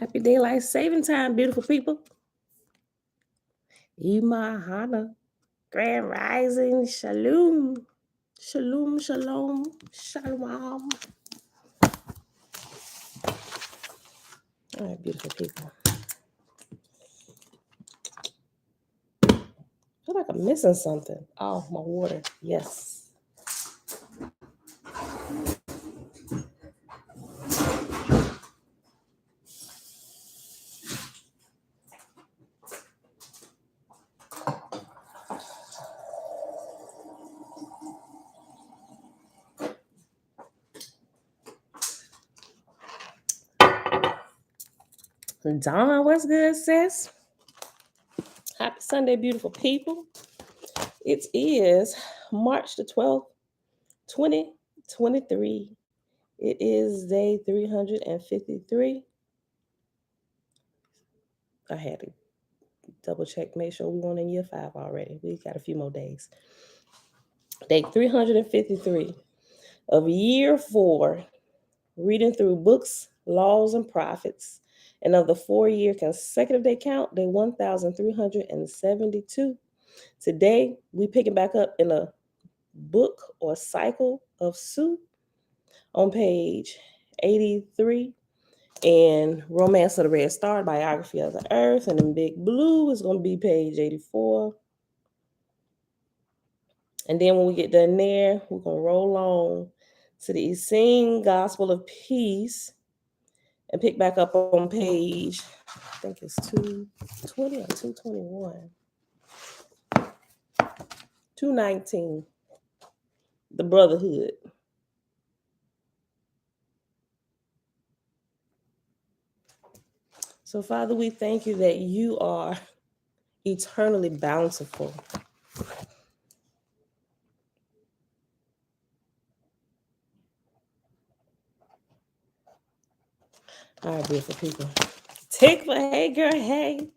Happy daylight saving time, beautiful people. Imahana, grand rising, shalom, shalom, shalom, shalom. All right, beautiful people. I feel like I'm missing something. Oh, my water. Yes. Dawn, what's good, sis? Happy Sunday, beautiful people. It is March the 12th, 2023. It is day 353. I had to double check, make sure we weren't in year 5 already. We got a few more days. Day 353 of year 4, reading through books, laws, and prophets. And of the 4-year consecutive day count, day 1,372. Today, we picking back up in a book or cycle of Sue on page 83. And Romance of the Red Star, Biography of the Earth. And in big blue is going to be page 84. And then when we get done there, we're going to roll on to the Essene Gospel of Peace and pick back up on page, I think it's 220 or 221. 219, the Brotherhood. So, Father, we thank you that you are eternally bountiful. All right, beautiful people. Tickler, hey, girl, hey.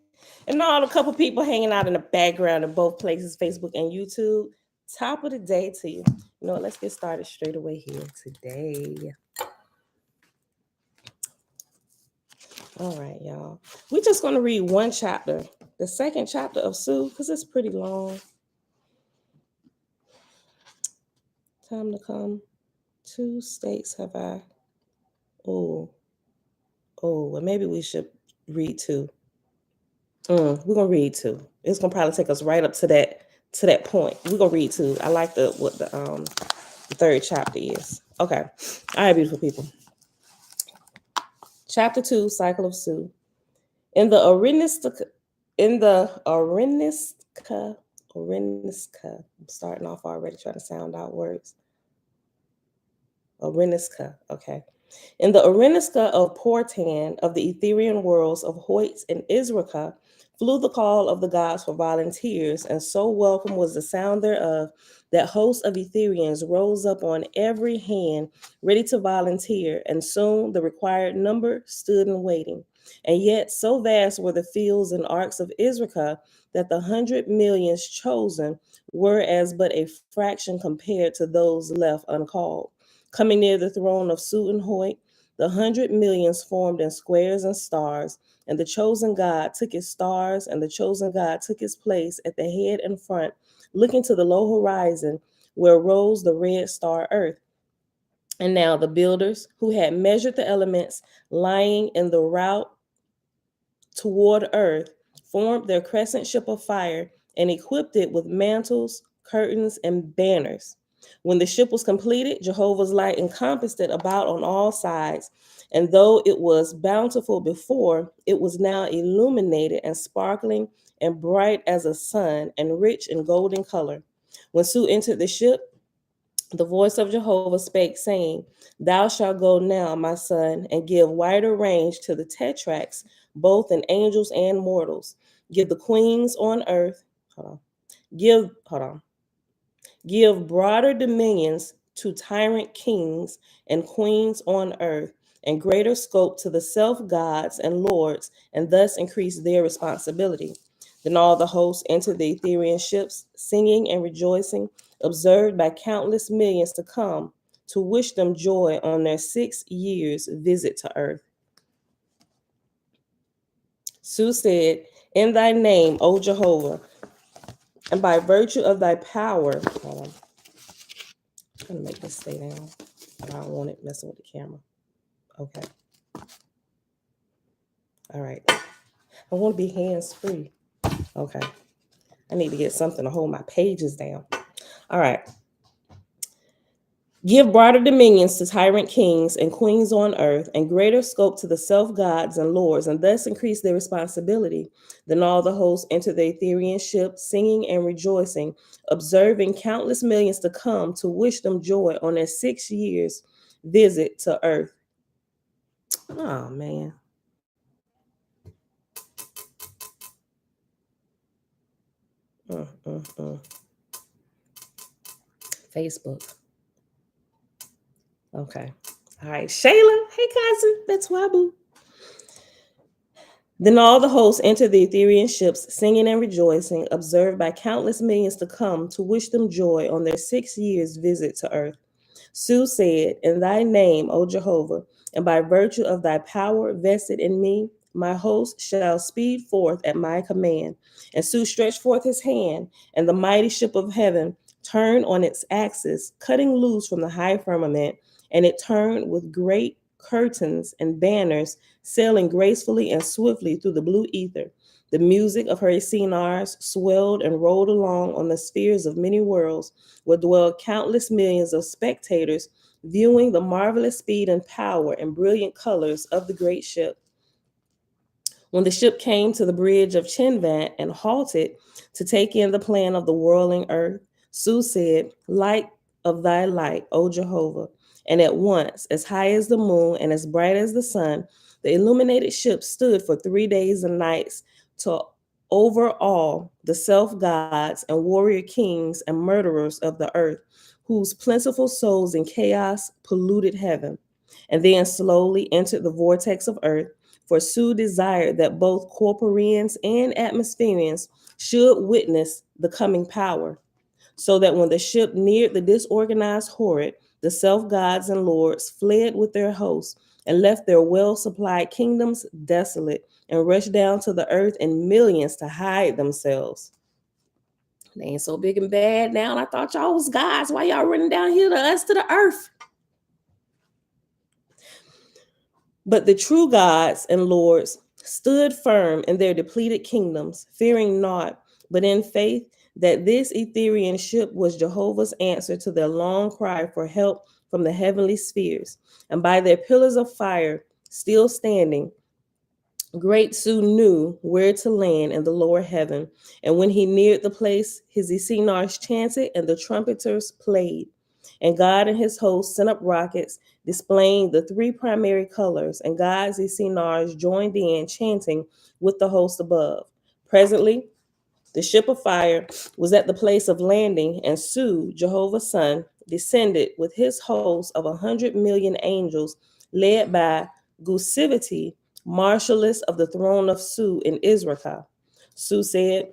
And all the couple people hanging out in the background in both places, Facebook and YouTube. Top of the day to you. You know what, let's get started straight away here today. All right, y'all. We're just going to read one chapter, the second chapter of Sue, because it's pretty long. Time to come. 2 states have I. Well, maybe we should read 2. We're going to read 2. It's going to probably take us right up to that point. We're going to read 2. I like what the third chapter is. Okay. All right, beautiful people. Chapter 2, Cycle of Sue. In the Arenisca, I'm starting off already trying to sound out words. Arenisca, okay. In the Arenisca of Portan of the Etherian worlds of Hoyts and Izrika, flew the call of the gods for volunteers, and so welcome was the sound thereof that hosts of Etherians rose up on every hand, ready to volunteer, and soon the required number stood in waiting. And yet so vast were the fields and arcs of Izrika that the 100 millions chosen were as but a fraction compared to those left uncalled. Coming near the throne of Sut and Hoyt, the 100 millions formed in squares and stars, and the chosen God took his stars, and the chosen God took his place at the head and front, looking to the low horizon where rose the red star Earth. And now the builders, who had measured the elements lying in the route toward Earth, formed their crescent ship of fire and equipped it with mantles, curtains, and banners. When the ship was completed, Jehovah's light encompassed it about on all sides, and though it was bountiful before, it was now illuminated and sparkling and bright as a sun and rich in golden color. When Sue entered the ship, the voice of Jehovah spake, saying, Thou shalt go now, my son, and give wider range to the tetrarchs, both in angels and mortals. Give the queens on earth, Give broader dominions to tyrant kings and queens on earth, and greater scope to the self-gods and lords, and thus increase their responsibility. Then all the hosts entered the Etherian ships, singing and rejoicing, observed by countless millions to come, to wish them joy on their 6 years' visit to earth. Sue said, "In thy name, O Jehovah, and by virtue of thy power," hold on, I'm gonna make this stay down. I don't want it messing with the camera. Okay. All right. I want to be hands-free. Okay. I need to get something to hold my pages down. All right. "Give broader dominions to tyrant kings and queens on earth, and greater scope to the self-gods and lords, and thus increase their responsibility. Then all the hosts entered the Aetherian ship, singing and rejoicing, observing countless millions to come to wish them joy on their 6 years visit to earth." Oh, man. Mm. Facebook. Okay. All right. Shayla. Hey, cousin. That's why, boo. "Then all the hosts entered the Aetherian ships, singing and rejoicing, observed by countless millions to come to wish them joy on their 6 years visit to earth. Sue said, "In thy name, O Jehovah, and by virtue of thy power vested in me, my host shall speed forth at my command." And Sue stretched forth his hand, and the mighty ship of heaven turned on its axis, cutting loose from the high firmament, and it turned with great curtains and banners, sailing gracefully and swiftly through the blue ether. The music of her Aesinars swelled and rolled along on the spheres of many worlds, where dwelled countless millions of spectators viewing the marvelous speed and power and brilliant colors of the great ship. When the ship came to the bridge of Chinvant and halted to take in the plan of the whirling earth, Sue said, "Light of thy light, O Jehovah." And at once, as high as the moon and as bright as the sun, the illuminated ship stood for 3 days and nights to overawe the self-gods and warrior kings and murderers of the earth, whose plentiful souls in chaos polluted heaven, and then slowly entered the vortex of earth. For Sue desired that both corporeans and atmospherians should witness the coming power, so that when the ship neared the disorganized horde, the self-gods and lords fled with their hosts and left their well-supplied kingdoms desolate and rushed down to the earth in millions to hide themselves. They ain't so big and bad now, and I thought y'all was gods. Why y'all running down here to us to the earth? But the true gods and lords stood firm in their depleted kingdoms, fearing naught, but in faith that this Aetherian ship was Jehovah's answer to their long cry for help from the heavenly spheres. And by their pillars of fire still standing, great Sue knew where to land in the lower heaven. And when he neared the place, his Aesinars chanted and the trumpeters played. And God and his hosts sent up rockets displaying the 3 primary colors, and God's Aesinars joined in, chanting with the host above. Presently, the ship of fire was at the place of landing, and Sue, Jehovah's son, descended with his host of 100 million angels, led by Gusivity, marshalless of the throne of Sue in Israel. Sue said,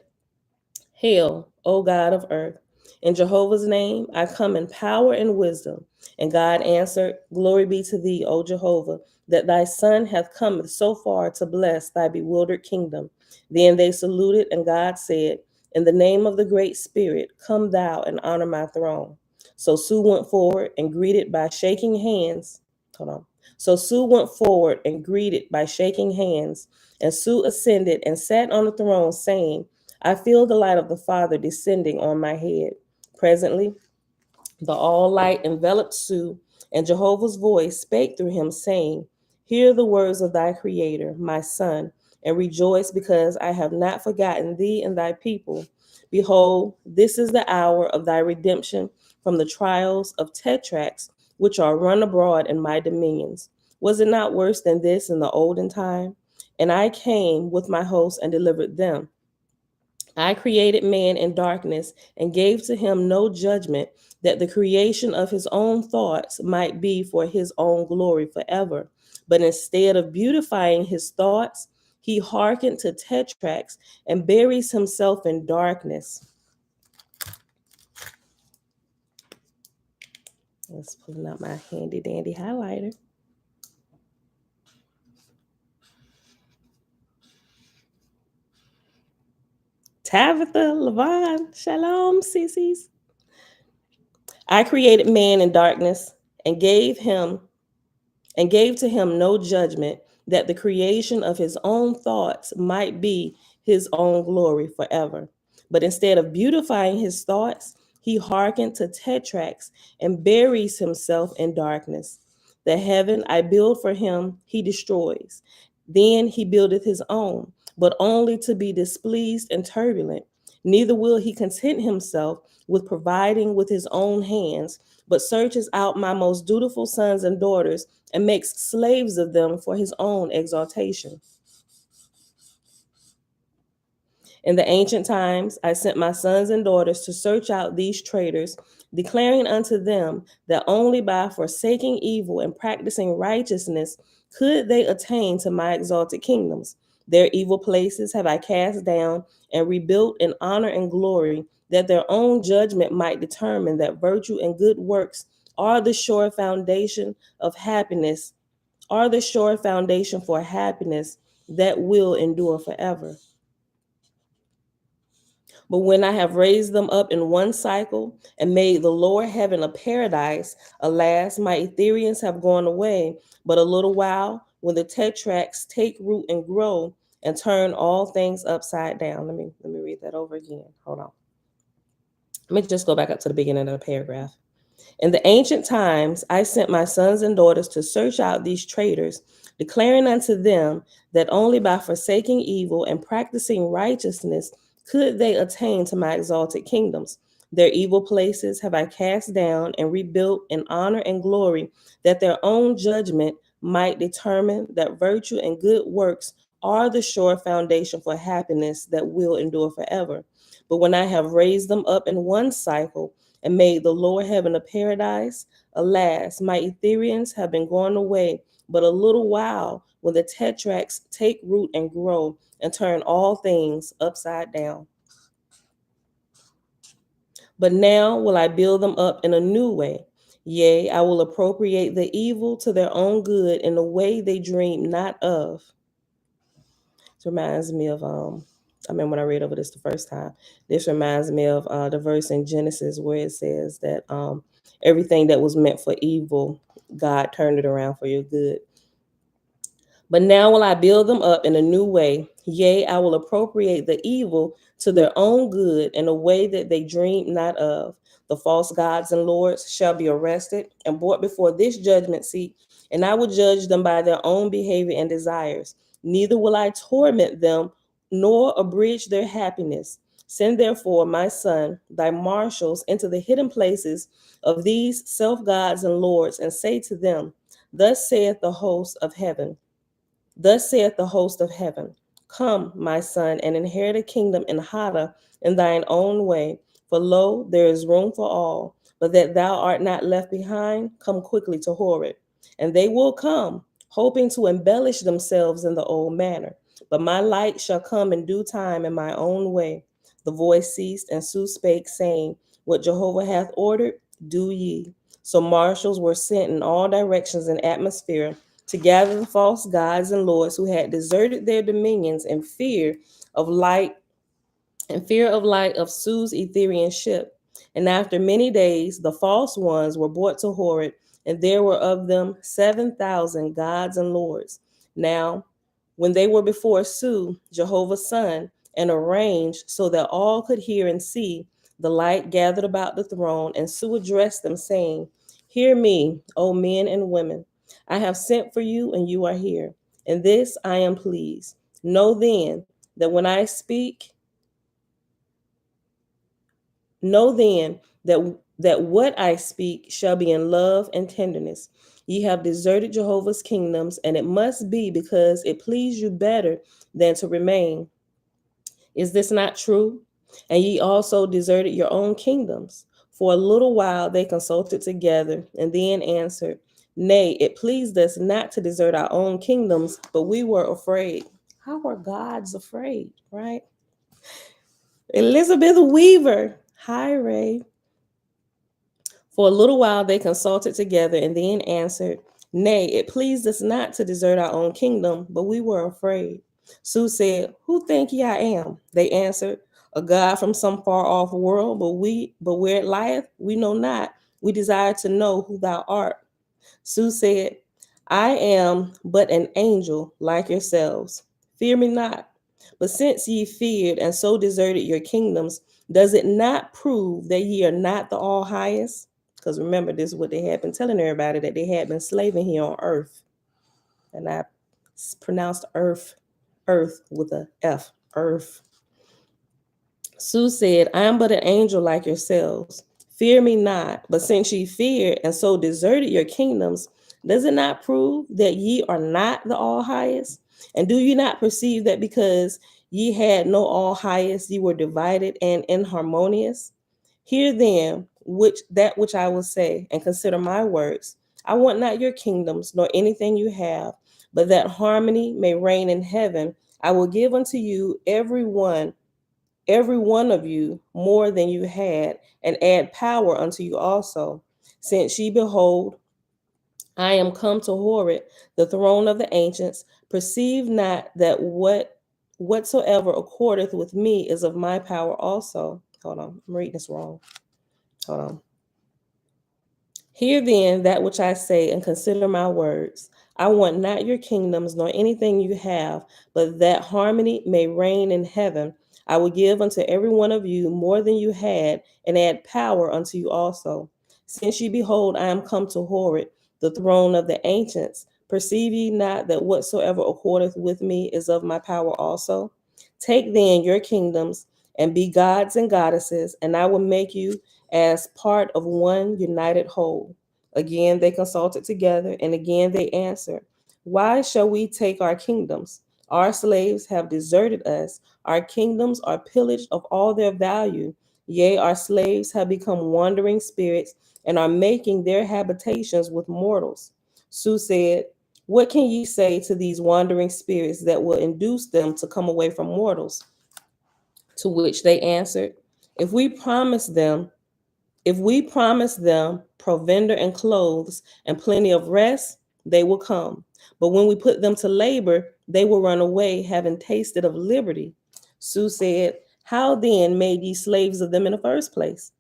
"Hail, O God of earth. In Jehovah's name, I come in power and wisdom." And God answered, "Glory be to thee, O Jehovah, that thy son hath come so far to bless thy bewildered kingdom." Then they saluted, and God said, "In the name of the great Spirit, come thou and honor my throne." So Sue went forward and greeted by shaking hands. Hold on. So Sue went forward and greeted by shaking hands. And Sue ascended and sat on the throne, saying, "I feel the light of the Father descending on my head." Presently, the all light enveloped Sue, and Jehovah's voice spake through him, saying, "Hear the words of thy Creator, my son, and rejoice because I have not forgotten thee and thy people. Behold, this is the hour of thy redemption from the trials of tetracts, which are run abroad in my dominions. Was it not worse than this in the olden time? And I came with my host and delivered them. I created man in darkness and gave to him no judgment, that the creation of his own thoughts might be for his own glory forever. But instead of beautifying his thoughts, he hearkened to tetracts and buries himself in darkness." Let's pulling out my handy dandy highlighter. Tabitha, Levon, Shalom, sissies. I created man in darkness and gave to him no judgment, that the creation of his own thoughts might be his own glory forever. But instead of beautifying his thoughts, he hearkened to tetracts and buries himself in darkness. The heaven I build for him, he destroys. Then he buildeth his own, but only to be displeased and turbulent. Neither will he content himself with providing with his own hands, but searches out my most dutiful sons and daughters and makes slaves of them for his own exaltation. In the ancient times, I sent my sons and daughters to search out these traitors, declaring unto them that only by forsaking evil and practicing righteousness could they attain to my exalted kingdoms. Their evil places have I cast down and rebuilt in honor and glory, that their own judgment might determine that virtue and good works are the sure foundation of happiness, are the sure foundation for happiness that will endure forever. But when I have raised them up in one cycle and made the lower heaven a paradise, alas, my Etherians have gone away, but a little while, when the tetracts take root and grow and turn all things upside down. Let me read that over again. Hold on. Let me just go back up to the beginning of the paragraph. In the ancient times, I sent my sons and daughters to search out these traitors, declaring unto them that only by forsaking evil and practicing righteousness could they attain to my exalted kingdoms. Their evil places have I cast down and rebuilt in honor and glory, that their own judgment might determine that virtue and good works are the sure foundation for happiness that will endure forever. But when I have raised them up in one cycle and made the lower heaven a paradise, alas, my Etherians have been gone away but a little while, when the tetracts take root and grow and turn all things upside down. But now will I build them up in a new way. Yea, I will appropriate the evil to their own good in a way they dream not of. This reminds me of I remember when I read over this the first time. This reminds me of the verse in Genesis where it says that everything that was meant for evil, God turned it around for your good. But now will I build them up in a new way. Yea, I will appropriate the evil to their own good in a way that they dream not of. The false gods and lords shall be arrested and brought before this judgment seat, and I will judge them by their own behavior and desires. Neither will I torment them nor abridge their happiness. Send therefore, my son, thy marshals into the hidden places of these self gods and lords, and say to them, Thus saith the host of heaven. Thus saith the host of heaven, Come, my son, and inherit a kingdom in Hada in thine own way. For lo, there is room for all, but that thou art not left behind, come quickly to Horeb. And they will come, hoping to embellish themselves in the old manner. But my light shall come in due time in my own way. The voice ceased, and Sue spake, saying, What Jehovah hath ordered, do ye. So marshals were sent in all directions in atmosphere to gather the false gods and lords who had deserted their dominions in fear of light of Sue's Etherian ship. And after many days, the false ones were brought to Horeb, and there were of them 7,000 gods and lords. Now, when they were before Sue, Jehovah's son, and arranged so that all could hear and see, the light gathered about the throne, and Sue addressed them, saying, Hear me, O men and women. I have sent for you, and you are here. In this I am pleased. Know then that when I speak, Know then that what I speak shall be in love and tenderness. Ye have deserted Jehovah's kingdoms, and it must be because it pleased you better than to remain. Is this not true? And ye also deserted your own kingdoms. For a little while they consulted together, and then answered, Nay, it pleased us not to desert our own kingdoms, but we were afraid. How are gods afraid, right? Elizabeth Weaver. Hi, Ray. For a little while they consulted together and then answered, Nay, it pleased us not to desert our own kingdom, but we were afraid. Sue said, Who think ye I am? They answered, A God from some far off world, but where it lieth, we know not. We desire to know who thou art. Sue said, I am but an angel like yourselves. Fear me not. But since ye feared and so deserted your kingdoms, does it not prove that ye are not the all highest? Because remember, this is what they had been telling everybody, that they had been slaving here on earth. And I pronounced earth with a F, earth. Sue said, I am but an angel like yourselves. Fear me not, but since ye feared and so deserted your kingdoms, does it not prove that ye are not the all highest? And do you not perceive that because ye had no all highest, ye were divided and inharmonious? Hear then which I will say, and consider my words. I want not your kingdoms, nor anything you have, but that harmony may reign in heaven. I will give unto you every one of you more than you had, and add power unto you also. Since ye behold, I am come to Horeb, the throne of the ancients, perceive not that whatsoever accordeth with me is of my power also. Hold on, I'm reading this wrong. Hold on. Hear then that which I say, and consider my words. I want not your kingdoms, nor anything you have, but that harmony may reign in heaven. I will give unto every one of you more than you had, and add power unto you also. Since ye behold, I am come to Horeb, the throne of the ancients. Perceive ye not that whatsoever accordeth with me is of my power also? Take then your kingdoms, and be gods and goddesses, and I will make you as part of one united whole. Again, they consulted together, and again they answered, why shall we take our kingdoms? Our slaves have deserted us. Our kingdoms are pillaged of all their value. Yea, our slaves have become wandering spirits and are making their habitations with mortals. Sue said, what can ye say to these wandering spirits that will induce them to come away from mortals? To which they answered, if we promise them if we promise them provender and clothes and plenty of rest, they will come. But when we put them to labor, they will run away, having tasted of liberty. Sue said, how then made ye slaves of them in the first place?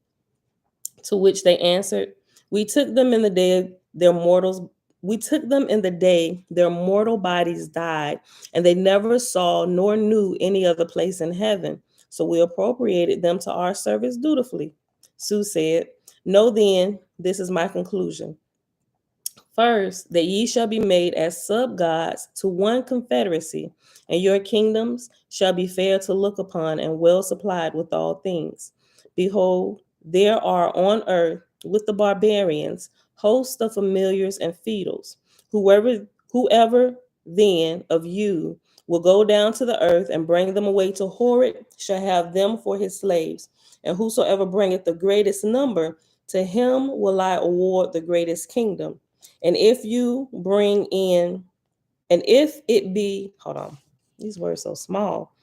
To which they answered, we took them in the day their mortals we took them in the day their mortal bodies died, and they never saw nor knew any other place in heaven. So we appropriated them to our service dutifully. Sue said, know then, this is my conclusion. First, that ye shall be made as sub-gods to one confederacy, and your kingdoms shall be fair to look upon and well supplied with all things. Behold, there are on earth with the barbarians hosts of familiars and feudals. Whoever then of you will go down to the earth and bring them away to Horeb shall have them for his slaves. And whosoever bringeth the greatest number, to him will I award the greatest kingdom. And if you bring in, and if it be, hold on, these words so small.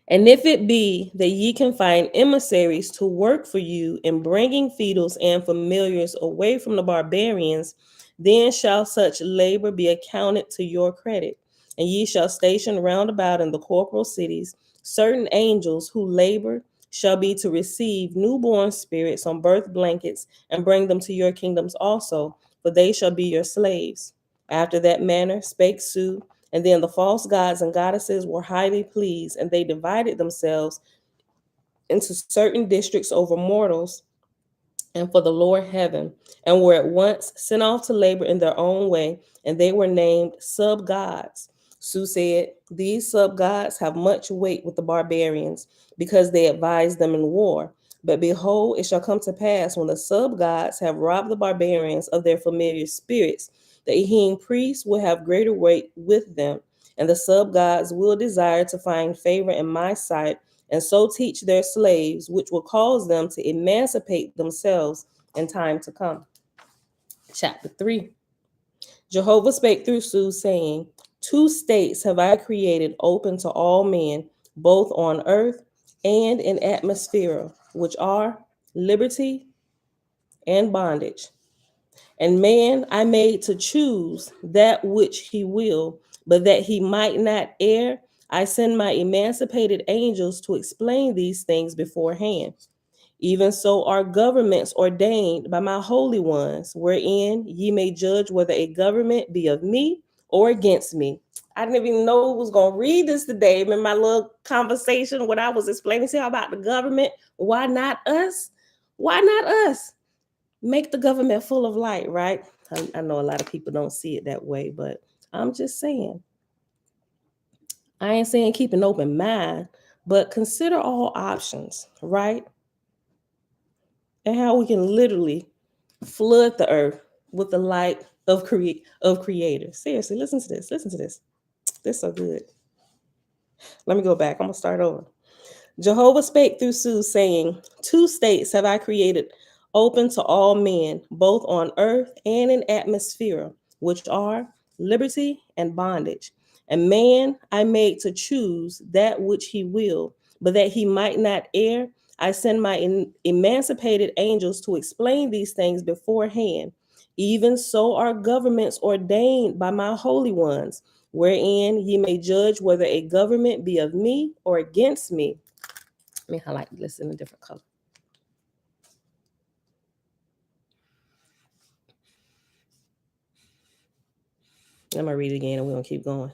And if it be that ye can find emissaries to work for you in bringing feudals and familiars away from the barbarians, then shall such labor be accounted to your credit. And ye shall station round about in the corporal cities certain angels who labor shall be to receive newborn spirits on birth blankets and bring them to your kingdoms also, for they shall be your slaves. After that manner spake Sue, and then the false gods and goddesses were highly pleased, and they divided themselves into certain districts over mortals and for the lower heaven, and were at once sent off to labor in their own way, and they were named sub-gods. Sue said, these sub-gods have much weight with the barbarians, because they advise them in war. But behold, it shall come to pass, when the sub-gods have robbed the barbarians of their familiar spirits, the Ehim priests will have greater weight with them, and the sub-gods will desire to find favor in my sight, and so teach their slaves, which will cause them to emancipate themselves in time to come. Chapter 3. Jehovah spake through Sue, saying, 2 states have I created open to all men, both on earth and in atmosphere, which are liberty and bondage. And man I made to choose that which he will, but that he might not err, I send my emancipated angels to explain these things beforehand. Even so are governments ordained by my holy ones, wherein ye may judge whether a government be of me or against me. I didn't even know who was going to read this today. In my little conversation, when I was explaining to you about the government, why not us? Why not us? Make the government full of light, right? I know a lot of people don't see it that way, but I'm just saying. I ain't saying keep an open mind, but consider all options, right? And how we can literally flood the earth with the light of creator. Seriously, listen to this. Listen to this. This is so good. Let me go back. I'm gonna start over. Jehovah spake through Sue, saying, two states have I created open to all men, both on earth and in atmosphere, which are liberty and bondage. And man I made to choose that which he will, but that he might not err, I send my emancipated angels to explain these things beforehand. Even so are governments ordained by my holy ones, wherein ye may judge whether a government be of me or against me. Let me highlight this in a different color. I'm gonna read it again and we're gonna keep going.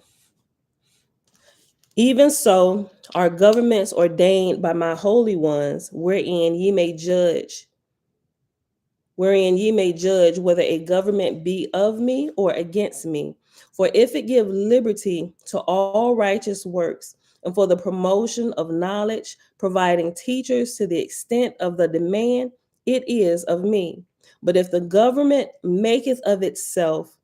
Even so are governments ordained by my holy ones, wherein ye may judge whether a government be of me or against me. For if it give liberty to all righteous works, and for the promotion of knowledge, providing teachers to the extent of the demand, it is of me. But if the government maketh of itself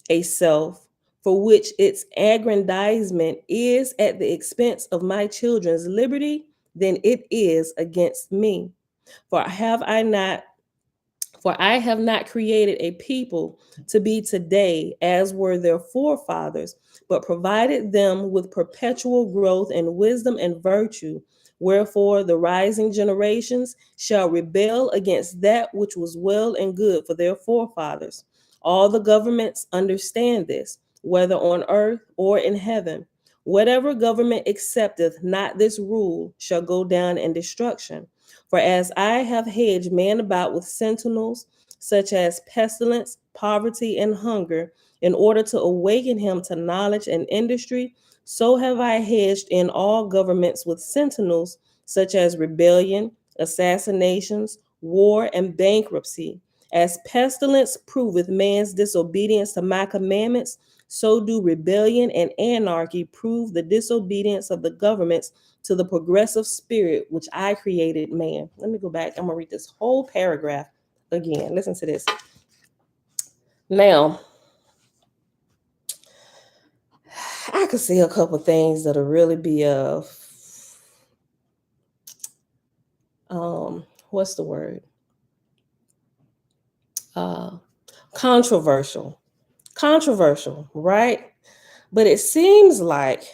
a self, for which its aggrandizement is at the expense of my children's liberty, then it is against me. For have I not For I have not created a people to be today as were their forefathers, but provided them with perpetual growth in wisdom and virtue. Wherefore the rising generations shall rebel against that which was well and good for their forefathers. All the governments understand this, whether on earth or in heaven. Whatever government accepteth not this rule shall go down in destruction. For as I have hedged man about with sentinels, such as pestilence, poverty, and hunger, in order to awaken him to knowledge and industry, so have I hedged in all governments with sentinels, such as rebellion, assassinations, war, and bankruptcy. As pestilence proveth man's disobedience to my commandments, so do rebellion and anarchy prove the disobedience of the governments to the progressive spirit which I created man. Let me go back. I'm gonna read this whole paragraph again. Listen to this. Now, I could see a couple things that'll really be what's the word? Controversial. Controversial, right? But it seems like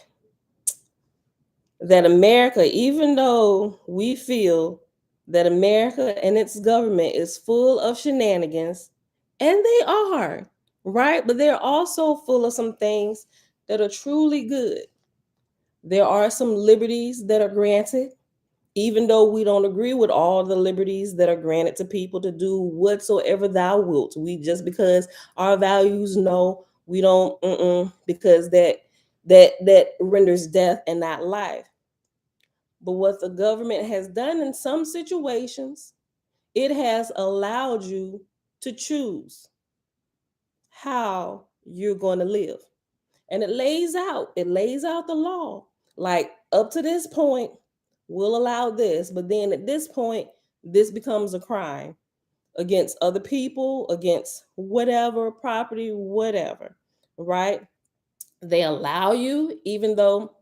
that America, even though we feel that America and its government is full of shenanigans, and they are, right? But they're also full of some things that are truly good. There are some liberties that are granted, even though we don't agree with all the liberties that are granted to people to do whatsoever thou wilt. We just because our values, no, we don't, because that renders death and not life. But what the government has done in some situations, it has allowed you to choose how you're going to live. And it lays out the law. Like up to this point, we'll allow this, but then at this point, this becomes a crime against other people, against whatever property, whatever, right? They allow you, even though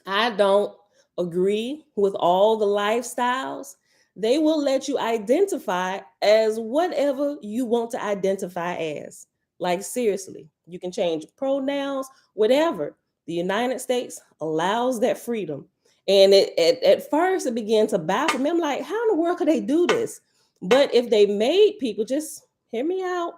I don't agree with all the lifestyles, they will let you identify as whatever you want to identify as. Like, seriously, you can change pronouns, whatever. The United States allows that freedom. And at first, it began to baffle me. I'm like, how in the world could they do this? But if they made people, just hear me out,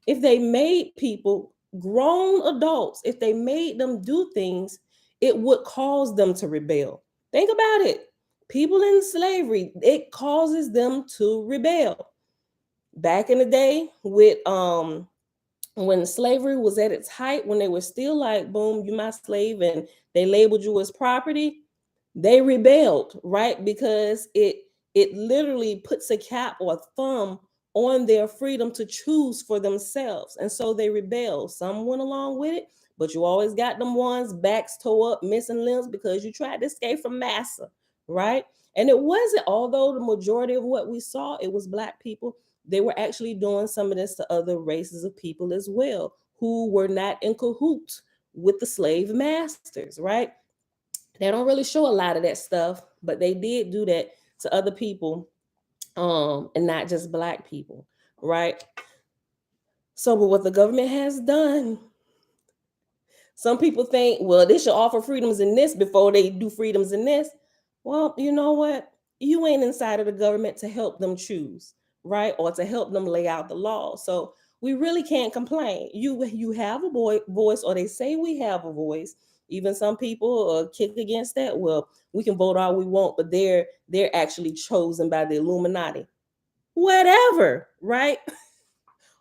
if they made people grown adults, if they made them do things, it would cause them to rebel. Think about it. People in slavery, it causes them to rebel. Back in the day with when slavery was at its height, when they were still like, boom, you my slave, and they labeled you as property, they rebelled, right? Because it literally puts a cap or a thumb on their freedom to choose for themselves. And so they rebelled. Some went along with it, but you always got them ones backs tore up, missing limbs because you tried to escape from massa, right? And it wasn't, although the majority of what we saw, it was Black people, they were actually doing some of this to other races of people as well, who were not in cahoots with the slave masters, right? They don't really show a lot of that stuff, but they did do that to other people, and not just Black people, right? So, but what the government has done, some people think, well, they should offer freedoms in this before they do freedoms in this. Well, you know what? You ain't inside of the government to help them choose, right? Or to help them lay out the law. So we really can't complain. You have a voice, or they say we have a voice. Even some people kick against that. Well, we can vote all we want, but they're actually chosen by the Illuminati. Whatever, right?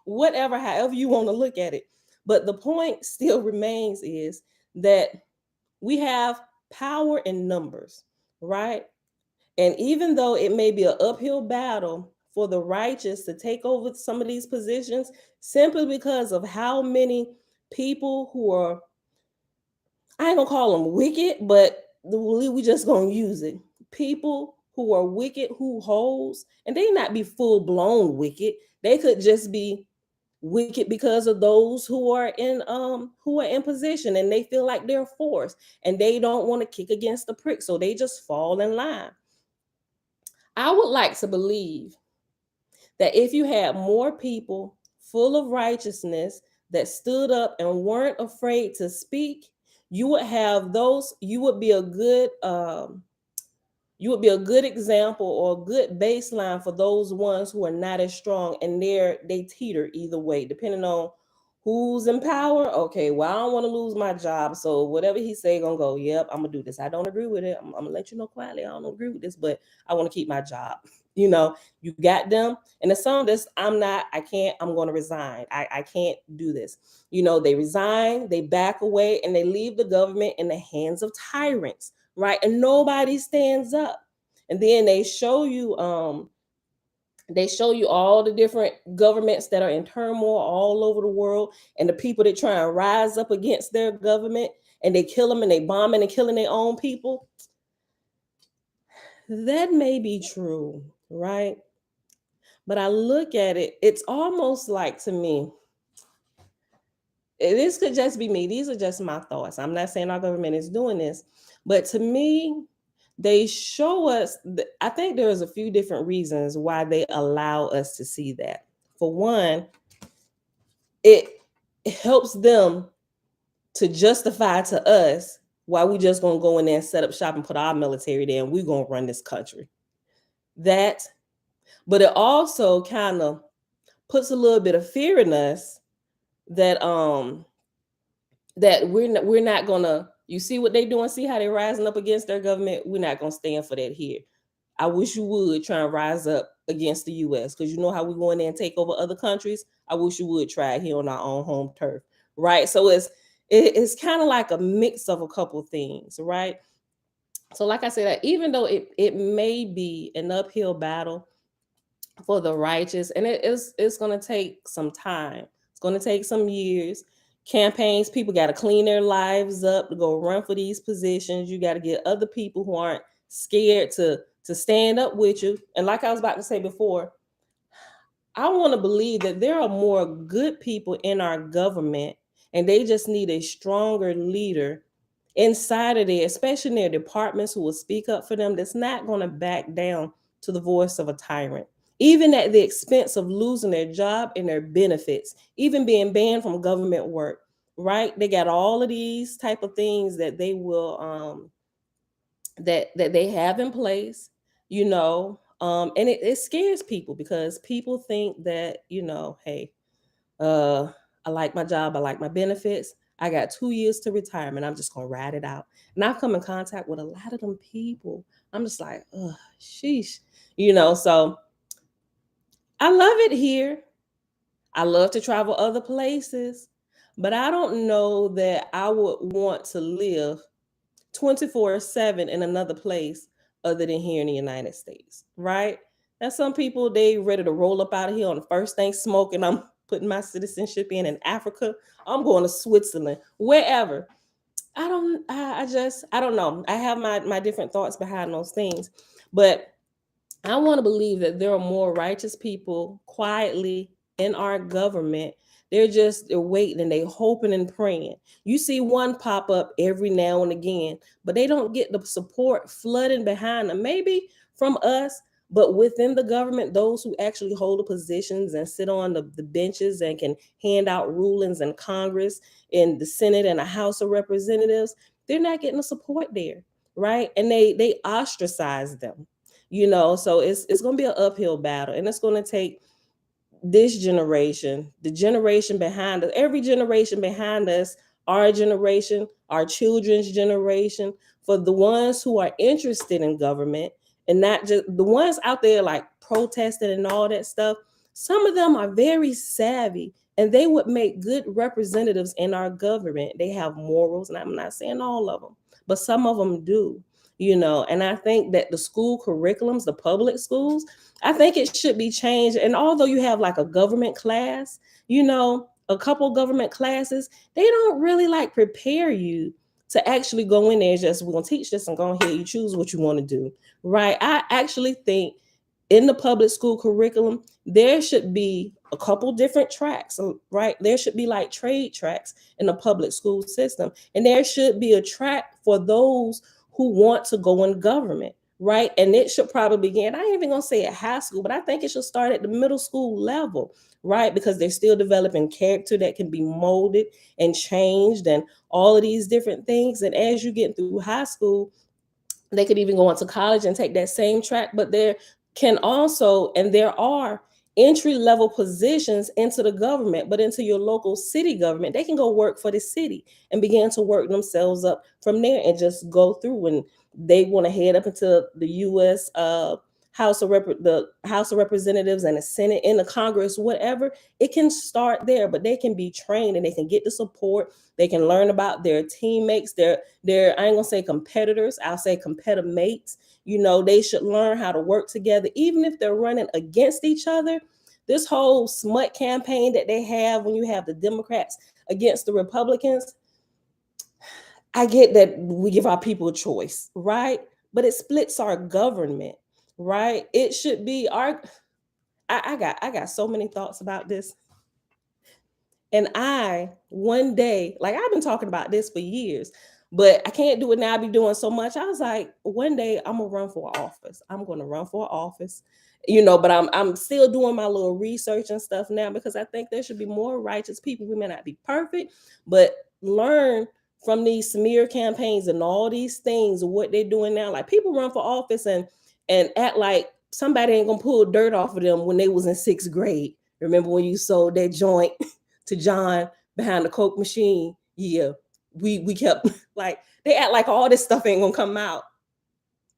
Whatever, however you want to look at it. But the point still remains is that we have power in numbers, right? And even though it may be an uphill battle for the righteous to take over some of these positions, simply because of how many people who are, I ain't gonna call them wicked, but we just gonna use it. People who are wicked, who holds, and they not be full blown wicked. They could just be wicked because of those who are in position, and they feel like they're forced, and they don't want to kick against the prick, so they just fall in line. I would like to believe that if you had more people full of righteousness that stood up and weren't afraid to speak, you would have those, you would be a good example or a good baseline for those ones who are not as strong, and they teeter either way depending on who's in power. Okay, well, I don't want to lose my job, so whatever he say gonna go. Yep, I'm gonna do this. I don't agree with it. I'm gonna let you know quietly, I don't agree with this, but I want to keep my job. You got them, and there's some of this, I can't, I'm gonna resign. I can't do this. They resign, they back away, and they leave the government in the hands of tyrants, right? And nobody stands up. And then they show you all the different governments that are in turmoil all over the world, and the people that try and rise up against their government, and they kill them, and they bombing and killing their own people. That may be true, right? But I look at it, it's almost like, to me, this could just be me. These are just my thoughts. I'm not saying our government is doing this, but to me, they show us, I think there's a few different reasons why they allow us to see that. For one, it helps them to justify to us why we just gonna go in there and set up shop and put our military there, and we're gonna run this country. That, but it also kind of puts a little bit of fear in us that we're not gonna, you see what they doing, see how they rising up against their government, we're not gonna stand for that here. I wish you would try and rise up against the US, because you know how we go in there and take over other countries. I wish you would try it here on our own home turf, right? So it's kind of like a mix of a couple things, right? So like I said, even though it may be an uphill battle for the righteous, and it's going to take some time, it's going to take some years, campaigns, people got to clean their lives up to go run for these positions. You got to get other people who aren't scared to stand up with you. And like I was about to say before, I want to believe that there are more good people in our government, and they just need a stronger leader inside of there, especially in their departments, who will speak up for them, that's not going to back down to the voice of a tyrant, even at the expense of losing their job and their benefits, even being banned from government work, right? They got all of these type of things that they will that they have in place, and it scares people, because people think that, hey, uh I like my job, I like my benefits, I got 2 years to retirement. I'm just gonna ride it out. And I've come in contact with a lot of them people. I'm just like, ugh, sheesh. So I love it here. I love to travel other places, but I don't know that I would want to live 24/7 in another place other than here in the United States, right? And some people, they ready to roll up out of here on the first thing smoking. I'm putting my citizenship in Africa. I'm going to Switzerland, wherever. I don't know. I have my different thoughts behind those things. But I want to believe that there are more righteous people quietly in our government. They're waiting and they're hoping and praying. You see one pop up every now and again, but they don't get the support flooding behind them. Maybe from us, but within the government, those who actually hold the positions and sit on the benches and can hand out rulings in Congress, in the Senate, and the House of Representatives, they're not getting the support there, right? And they ostracize them. So it's going to be an uphill battle, and it's going to take this generation, the generation behind us, every generation behind us, our generation, our children's generation, for the ones who are interested in government and not just the ones out there like protesting and all that stuff. Some of them are very savvy and they would make good representatives in our government. They have morals, and I'm not saying all of them, but some of them do. And I think that the school curriculums, the public schools, I think it should be changed. And although you have like a government class, a couple government classes, they don't really like prepare you to actually go in there and just, we're going to teach this and go ahead, you choose what you want to do. Right. I actually think in the public school curriculum, there should be a couple different tracks, right? There should be like trade tracks in the public school system. And there should be a track for those who want to go in government, right? And it should probably begin, I ain't even gonna say at high school, but I think it should start at the middle school level, right? Because they're still developing character that can be molded and changed and all of these different things. And as you get through high school, they could even go into college and take that same track, but there are entry level positions into the government, but into your local city government. They can go work for the city and begin to work themselves up from there and just go through. When they want to head up into the U.S. The House of Representatives and the Senate and the Congress, whatever, it can start there, but they can be trained and they can get the support. They can learn about their teammates, their I ain't gonna say competitors, I'll say competitive mates. They should learn how to work together, even if they're running against each other. This whole smut campaign that they have when you have the Democrats against the Republicans, I get that we give our people a choice, right? But it splits our government, right? It should be our. I got so many thoughts about this. And one day, like I've been talking about this for years, but I can't do it now. I be doing so much. I was like, one day I'm gonna run for office. I'm gonna run for office, but I'm still doing my little research and stuff now because I think there should be more righteous people. We may not be perfect, but learn from these smear campaigns and all these things, what they're doing now. Like people run for office and act like somebody ain't gonna pull dirt off of them when they was in sixth grade. Remember when you sold that joint to John behind the Coke machine? Yeah, we kept like they act like all this stuff ain't gonna come out.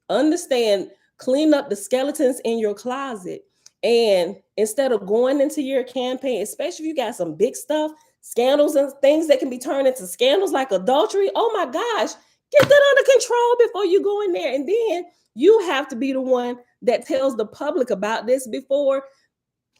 Understand, clean up the skeletons in your closet. And instead of going into your campaign, especially if you got some big stuff, scandals and things that can be turned into scandals like adultery, oh my gosh, get that under control before you go in there. And then you have to be the one that tells the public about this before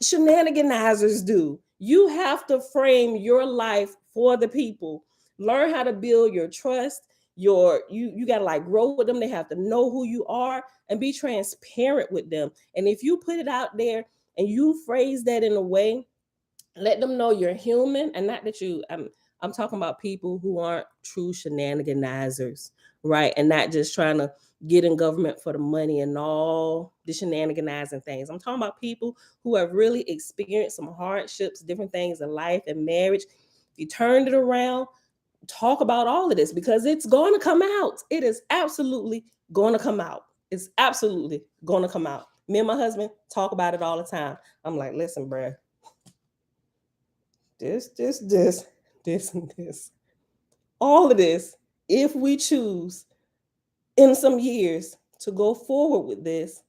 shenaniganizers do. You have to frame your life for the people. Learn how to build your trust. You got to like grow with them. They have to know who you are and be transparent with them. And if you put it out there and you phrase that in a way, let them know you're human, and not that I'm talking about people who aren't true shenaniganizers, right? And not just trying to get in government for the money and all the shenaniganizing things. I'm talking about people who have really experienced some hardships, different things in life and marriage. If you turned it around, talk about all of this because it's going to come out. It is absolutely going to come out. It's absolutely going to come out. Me and my husband talk about it all the time. I'm like, listen, bruh, this, and this. all of this, if we choose in some years to go forward with this,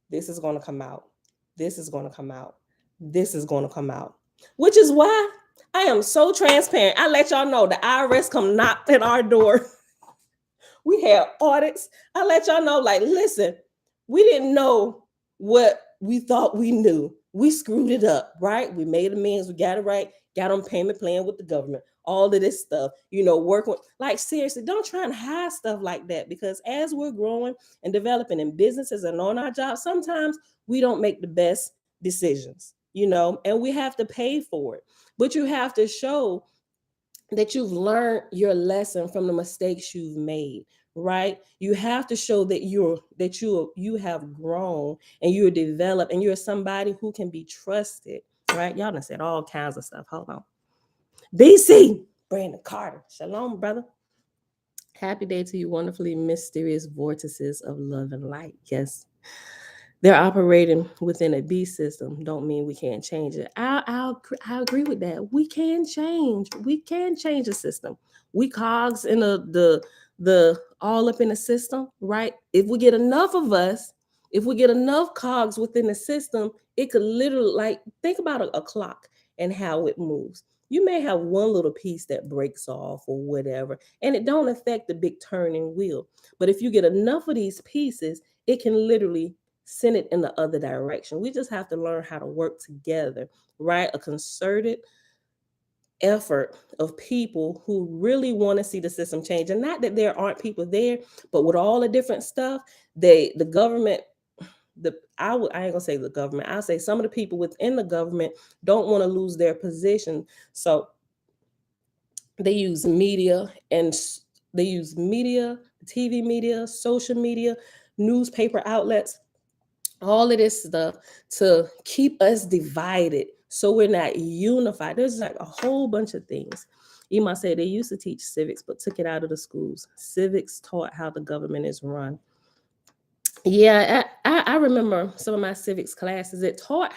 this is going to come out. This is going to come out. This is going to come out. Which is why I am so transparent. I let y'all know the IRS come knock at our door. We had audits. I let y'all know, like, listen, we didn't know what we thought we knew. We screwed it up, right? We made amends. We got it right. Got on payment plan with the government. All of this stuff, working with, like, seriously, don't try and hide stuff like that, because as we're growing and developing in businesses and on our jobs, sometimes we don't make the best decisions, and we have to pay for it. But you have to show that you've learned your lesson from the mistakes you've made, right? You have to show that you have grown and you're developed and you're somebody who can be trusted, right? Y'all done said all kinds of stuff. Hold on. BC, Brandon Carter. Shalom, brother. Happy day to you, wonderfully mysterious vortices of love and light. Yes, they're operating within a B system. Don't mean we can't change it. I agree with that. We can change. We can change the system. We cogs in the all up in the system, right? If we get enough of us, if we get enough cogs within the system, it could literally, like, think about a clock and how it moves. You may have one little piece that breaks off or whatever, and it don't affect the big turning wheel. But if you get enough of these pieces, it can literally send it in the other direction. We just have to learn how to work together, right? A concerted effort of people who really want to see the system change. And not that there aren't people there, but with all the different stuff, the government, I ain't gonna say the government, I'll say some of the people within the government don't want to lose their position. So they use media TV media, social media, newspaper outlets, all of this stuff to keep us divided so we're not unified. There's like a whole bunch of things. You might say they used to teach civics but took it out of the schools. Civics taught how the government is run. Yeah, I remember some of my civics classes. It taught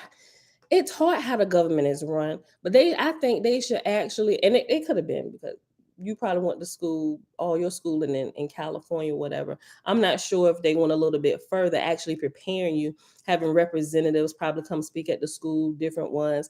how the government is run, but I think they should actually, and it could have been because you probably went to school, all your schooling in California, whatever. I'm not sure if they went a little bit further, actually preparing you, having representatives probably come speak at the school, different ones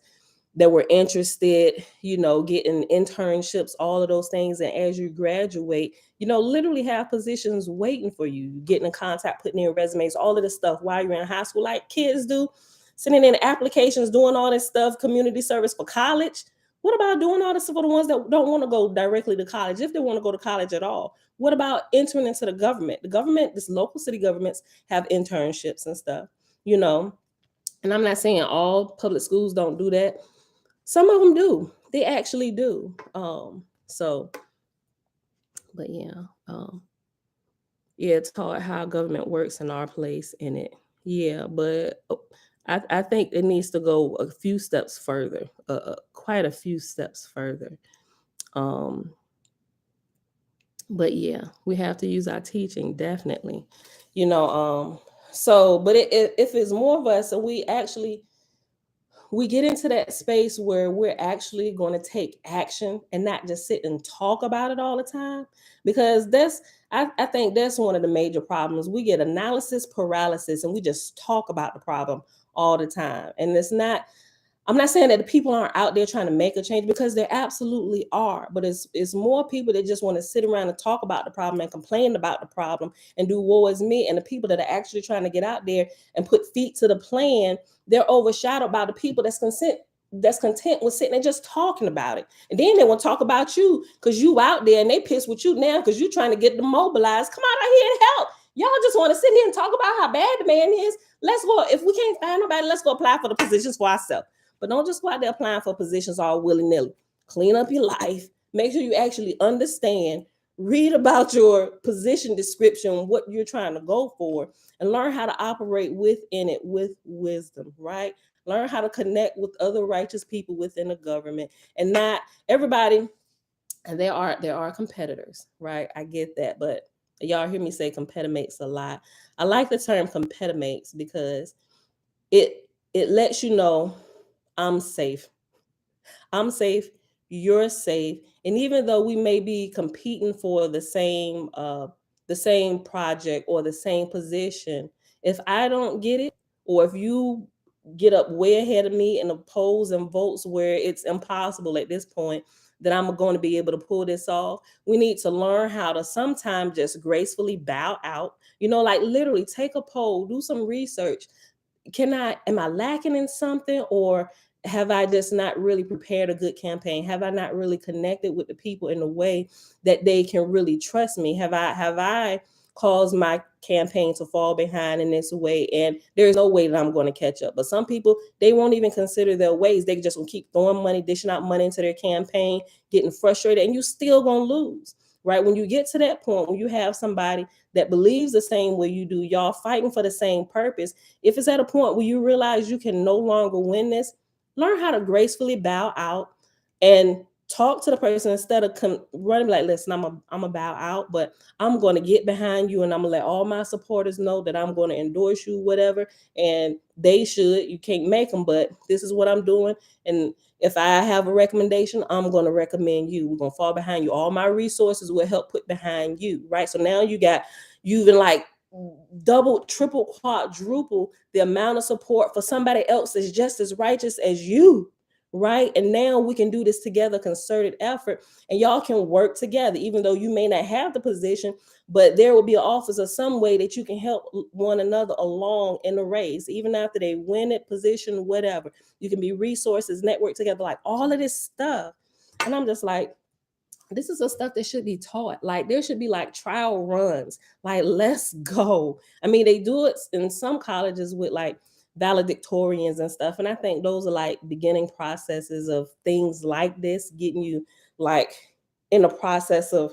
that were interested, getting internships, all of those things. And as you graduate, literally have positions waiting for you, getting in contact, putting in resumes, all of this stuff while you're in high school, like kids do, sending in applications, doing all this stuff, community service for college. What about doing all this for the ones that don't want to go directly to college, if they want to go to college at all? What about entering into the government? The government, this local city governments have internships and stuff, and I'm not saying all public schools don't do that. Some of them do. They actually do. But it's taught how government works in our place in it. Yeah, but I think it needs to go a few steps further, quite a few steps further. But yeah, we have to use our teaching, definitely. But if it's more of us, and we get into that space where we're actually going to take action and not just sit and talk about it all the time, because I think that's one of the major problems. We get analysis paralysis and we just talk about the problem all the time. And I'm not saying that the people aren't out there trying to make a change, because there absolutely are, but it's more people that just want to sit around and talk about the problem and complain about the problem and do woe is me. And the people that are actually trying to get out there and put feet to the plan, they're overshadowed by the people that's content with sitting and just talking about it. And then they want to talk about you because you out there, and they piss with you now because you're trying to get them mobilized. Come out here and help. Y'all just want to sit here and talk about how bad the man is. Let's go. If we can't find nobody, let's go apply for the positions for ourselves. But don't just go out there applying for positions all willy-nilly. Clean up your life. Make sure you actually understand. Read about your position description, what you're trying to go for, and learn how to operate within it with wisdom, right? Learn how to connect with other righteous people within the government, and not everybody. And there are competitors, right? I get that, but y'all hear me say competimates a lot. I like the term competimates because it lets you know I'm safe. I'm safe. you're safe. And even though we may be competing for the same project or the same position, if I don't get it, or if you get up way ahead of me in the polls and votes where it's impossible at this point that I'm going to be able to pull this off, we need to learn how to sometimes just gracefully bow out. Like literally take a poll, do some research. Am I lacking in something, or have I just not really prepared a good campaign? Have I not really connected with the people in a way that they can really trust me? Have I caused my campaign to fall behind in this way? And there's no way that I'm going to catch up. But some people, they won't even consider their ways. They just gonna keep throwing money, dishing out money into their campaign, getting frustrated, and you still gonna lose. Right? When you get to that point, when you have somebody that believes the same way you do, y'all fighting for the same purpose, if it's at a point where you realize you can no longer win this, learn how to gracefully bow out and talk to the person instead of running like, listen, I'm a bow out, but I'm going to get behind you and I'm going to let all my supporters know that I'm going to endorse you, whatever. And they should. You can't make them, but this is what I'm doing. And if I have a recommendation, I'm going to recommend you. We're going to fall behind you. All my resources will help put behind you, right? So now you've been like double, triple, quadruple the amount of support for somebody else that's just as righteous as you, right? And now we can do this together, concerted effort, and y'all can work together, even though you may not have the position, but there will be an office or some way that you can help one another along in the race, even after they win it, position, whatever. You can be resources, network together, like all of this stuff. And I'm just like, this is the stuff that should be taught. Like there should be like trial runs. Like let's go. I mean, they do it in some colleges with like valedictorians and stuff. And I think those are like beginning processes of things like this, getting you like in the process of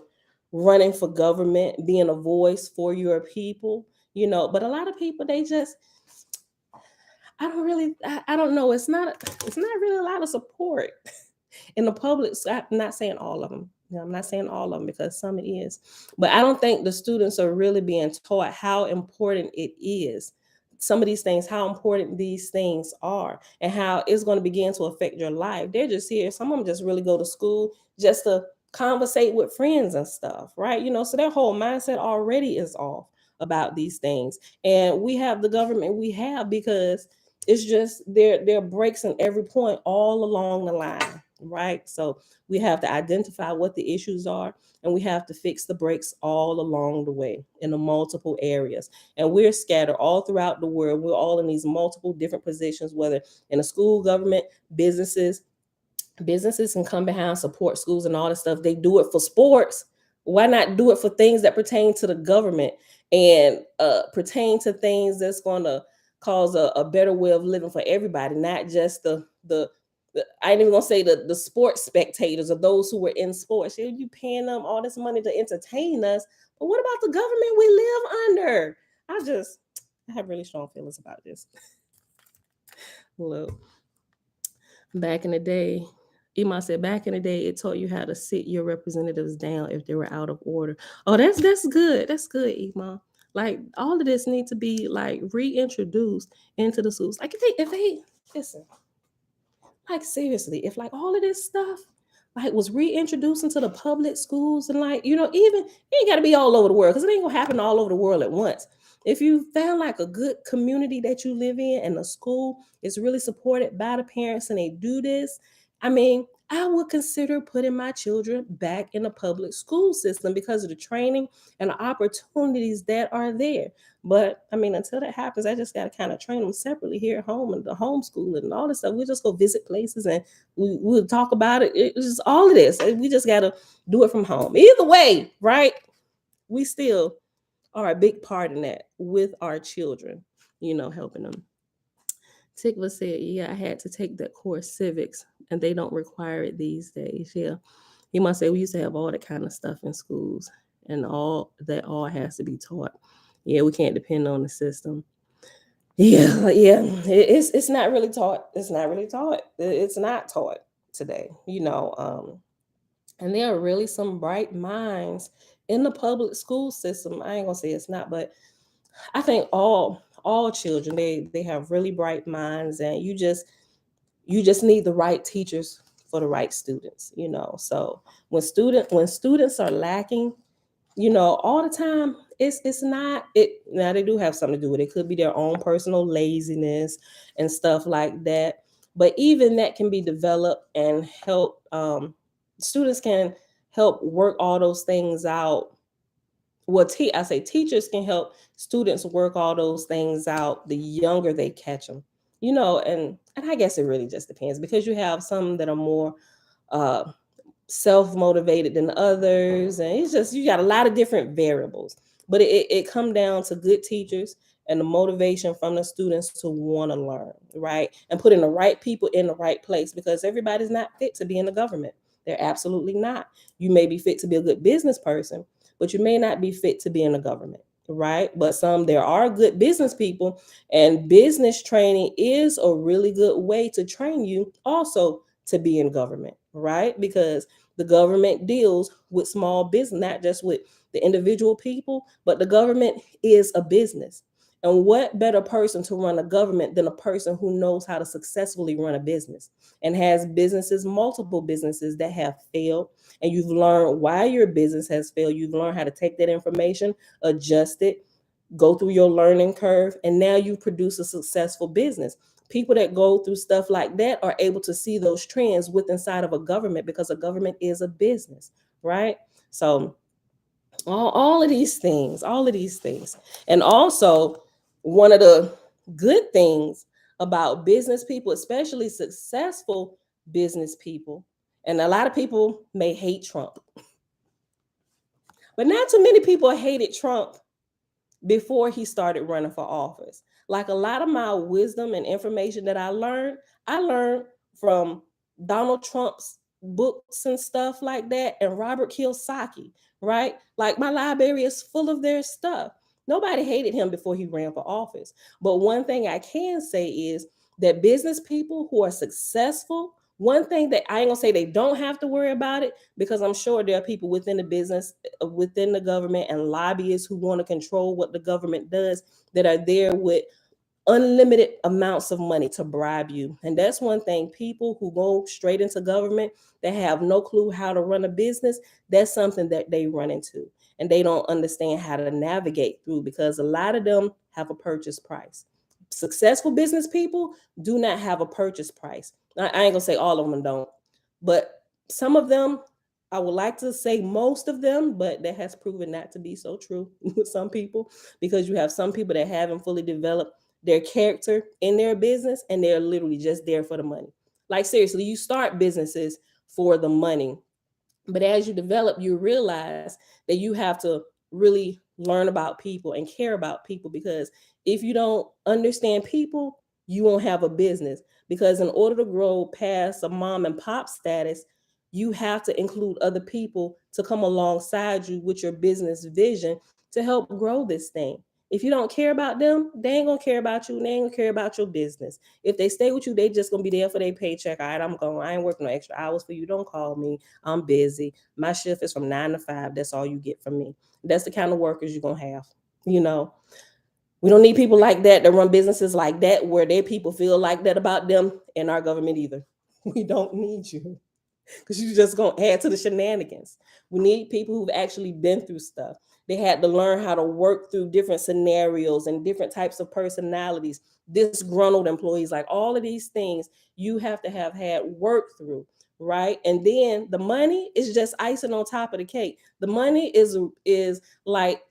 running for government, being a voice for your people. But a lot of people, they just, I don't know. It's not really a lot of support in the public. I'm not saying all of them. I'm not saying all of them because some it is, but I don't think the students are really being taught how important it is. Some of these things, how important these things are, and how it's going to begin to affect your life. They're just here. Some of them just really go to school just to conversate with friends and stuff, right? So their whole mindset already is off about these things. And we have the government we have because it's just there are breaks in every point all along the line, right? So we have to identify what the issues are, and we have to fix the breaks all along the way in the multiple areas. And we're scattered all throughout the world. We're all in these multiple different positions, whether in a school, government, businesses can come behind, support schools and all this stuff. They do it for sports. Why not do it for things that pertain to the government and pertain to things that's going to cause a better way of living for everybody, not just the I ain't even gonna say the sports spectators or those who were in sports. You paying them all this money to entertain us, but what about the government we live under? I have really strong feelings about this. Look, back in the day, Ima said, back in the day, it taught you how to sit your representatives down if they were out of order. Oh, that's good. That's good, Ima. Like all of this needs to be like reintroduced into the schools. Like if they listen, like seriously, if like all of this stuff like was reintroduced into the public schools, and like even it ain't got to be all over the world because it ain't gonna happen all over the world at once. If you found like a good community that you live in and the school is really supported by the parents and they do this, I mean, I would consider putting my children back in the public school system because of the training and the opportunities that are there. But I mean, until that happens, I just got to kind of train them separately here at home and the homeschool and all this stuff. We just go visit places and we'll talk about it. It's just all of this. We just got to do it from home. Either way, right? We still are a big part in that with our children, helping them. Tikva said, yeah, I had to take that course, Civics, and they don't require it these days. Yeah. You must say we used to have all that kind of stuff in schools, and all has to be taught. Yeah, we can't depend on the system. Yeah. It's not really taught. It's not really taught. It's not taught today, and there are really some bright minds in the public school system. I ain't gonna say it's not, but I think all children, they have really bright minds, and you just need the right teachers for the right students, So when students are lacking, all the time, it's not it. Now they do have something to do with it. It could be their own personal laziness and stuff like that. But even that can be developed and help. Students can help work all those things out. Well, I say teachers can help students work all those things out the younger they catch them. And I guess it really just depends, because you have some that are more uh, self-motivated than others, and it's just, you got a lot of different variables, but it come down to good teachers and the motivation from the students to want to learn, right, and putting the right people in the right place, because everybody's not fit to be in the government. They're absolutely not. You may be fit to be a good business person, but you may not be fit to be in the government, right? But there are good business people, and business training is a really good way to train you also to be in government, right? Because the government deals with small business, not just with the individual people, but the government is a business. And what better person to run a government than a person who knows how to successfully run a business and has businesses, multiple businesses that have failed, and you've learned why your business has failed. You've learned how to take that information, adjust it, go through your learning curve, and now you produce a successful business. People that go through stuff like that are able to see those trends within inside of a government, because a government is a business, right? So all of these things, and also one of the good things about business people, especially successful business people, and a lot of people may hate Trump, but not too many people hated Trump before he started running for office. Like, a lot of my wisdom and information that I learned from Donald Trump's books and stuff like that, and Robert Kiyosaki, right? Like, my library is full of their stuff. Nobody hated him before he ran for office. But one thing I can say is that business people who are successful, one thing that I ain't gonna say they don't have to worry about it, because I'm sure there are people within the business, within the government, and lobbyists who want to control what the government does, that are there with unlimited amounts of money to bribe you. And that's one thing. People who go straight into government that have no clue how to run a business, that's something that they run into, and they don't understand how to navigate through, because a lot of them have a purchase price. Successful business people do not have a purchase price. I ain't gonna say all of them don't, but some of them, I would like to say most of them, but that has proven not to be so true with some people, because you have some people that haven't fully developed their character in their business, and they're literally just there for the money. Like, seriously, you start businesses for the money, but as you develop, you realize that you have to really learn about people and care about people, because if you don't understand people, you won't have a business. Because in order to grow past a mom and pop status, you have to include other people to come alongside you with your business vision to help grow this thing. If you don't care about them, they ain't gonna care about you, and they ain't gonna care about your business. If they stay with you, they just gonna be there for their paycheck. All right, I'm going. I ain't working no extra hours for you. Don't call me. I'm busy. My shift is from 9 to 5. That's all you get from me. That's the kind of workers you're gonna have. You know, we don't need people like that run businesses like that, where their people feel like that about them in our government either. We don't need you, because you're just going to add to the shenanigans. We need people who've actually been through stuff. They had to learn how to work through different scenarios and different types of personalities, disgruntled employees, like all of these things you have to have had work through, right? And then the money is just icing on top of the cake. The money is like,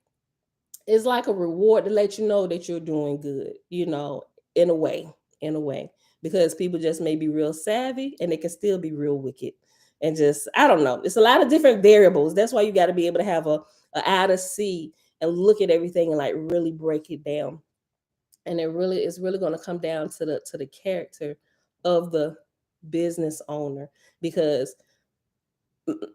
it's like a reward to let you know that you're doing good, in a way, because people just may be real savvy, and they can still be real wicked. And just, I don't know. It's a lot of different variables. That's why you got to be able to have a eye to see and look at everything and like really break it down. And it's really going to come down to the character of the business owner, because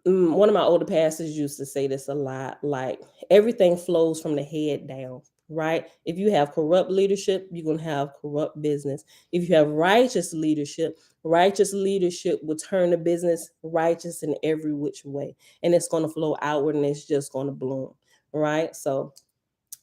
one of my older pastors used to say this a lot, like, everything flows from the head down, right? If you have corrupt leadership, you're going to have corrupt business. If you have righteous leadership will turn the business righteous in every which way, and it's going to flow outward, and it's just going to bloom, right? So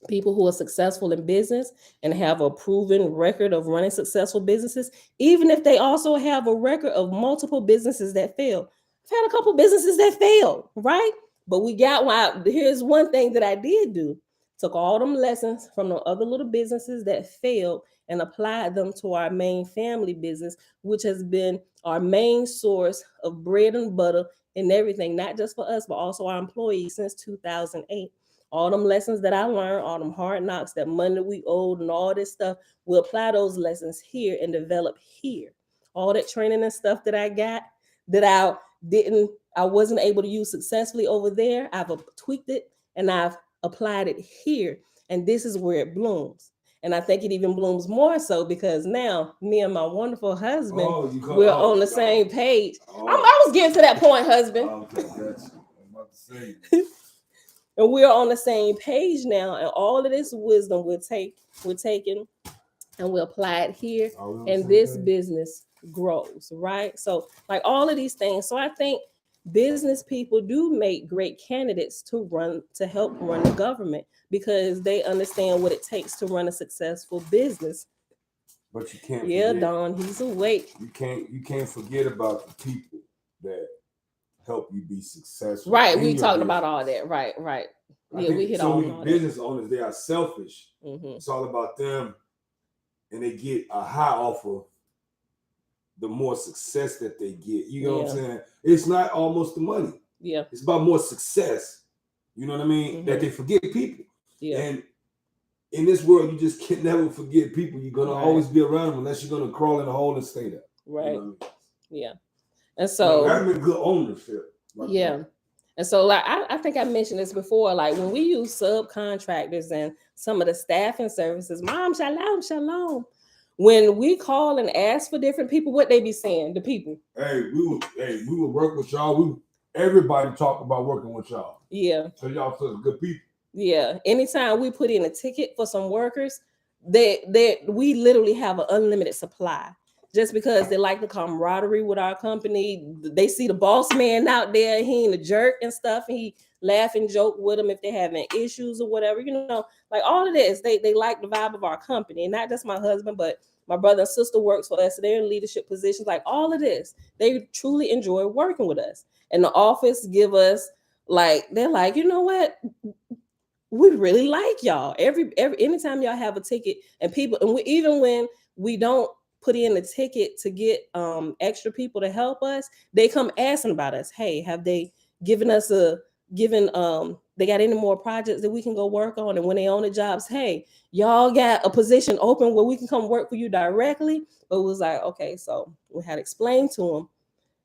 people who are successful in business and have a proven record of running successful businesses, even if they also have a record of multiple businesses that fail. I've had a couple businesses that failed, right? But we got one. Here's one thing that I did do. Took all them lessons from the other little businesses that failed and applied them to our main family business, which has been our main source of bread and butter and everything, not just for us, but also our employees since 2008. All them lessons that I learned, all them hard knocks, that money that we owed, and all this stuff, we'll apply those lessons here and develop here. All that training and stuff that I got that I wasn't able to use successfully over there, I've tweaked it and I've applied it here. And this is where it blooms. And I think it even blooms more so because now me and my wonderful husband, we're on the same page. I was getting to that point, husband. Okay, that's I'm about to say. And we're on the same page now, and all of this wisdom we're taking and we apply it here, and this business grows, right? So, like all of these things. So I think business people do make great candidates to help run the government because they understand what it takes to run a successful business. But you can't. Yeah, Don, he's awake. You can't forget about the people that help you be successful. Right, we talked about all that. Right. Yeah, we hit all many business owners. They are selfish. Mm-hmm. It's all about them, and they get a high off of the more success that they get. You know what I'm saying? It's not almost the money. Yeah, it's about more success. You know what I mean? Mm-hmm. That they forget people. Yeah, and in this world, you just can never forget people. You're gonna always be around them unless you're gonna crawl in a hole and stay there. Right. You know what I mean? Yeah. And so that's been good ownership. Like that. And so like I think I mentioned this before, like when we use subcontractors and some of the staffing services, mom, shalom. When we call and ask for different people, what they be saying, the people. Hey, we would work with y'all. Everybody talk about working with y'all. Yeah. So y'all such good people. Yeah. Anytime we put in a ticket for some workers, we literally have an unlimited supply. Just because they like the camaraderie with our company, they see the boss man out there, he ain't a jerk and stuff, and he laugh and joke with them if they're having issues or whatever, like all of this, they like the vibe of our company. And not just my husband, but my brother and sister works for us, so they're in leadership positions. Like all of this, they truly enjoy working with us. And the office give us, like, they're like, you know what? We really like y'all. Every anytime y'all have a ticket and people, and even when we don't put in a ticket to get extra people to help us, they come asking about us. Hey, have they given us they got any more projects that we can go work on? And when they own the jobs, hey, y'all got a position open where we can come work for you directly. But it was like, okay, so we had to explain to them,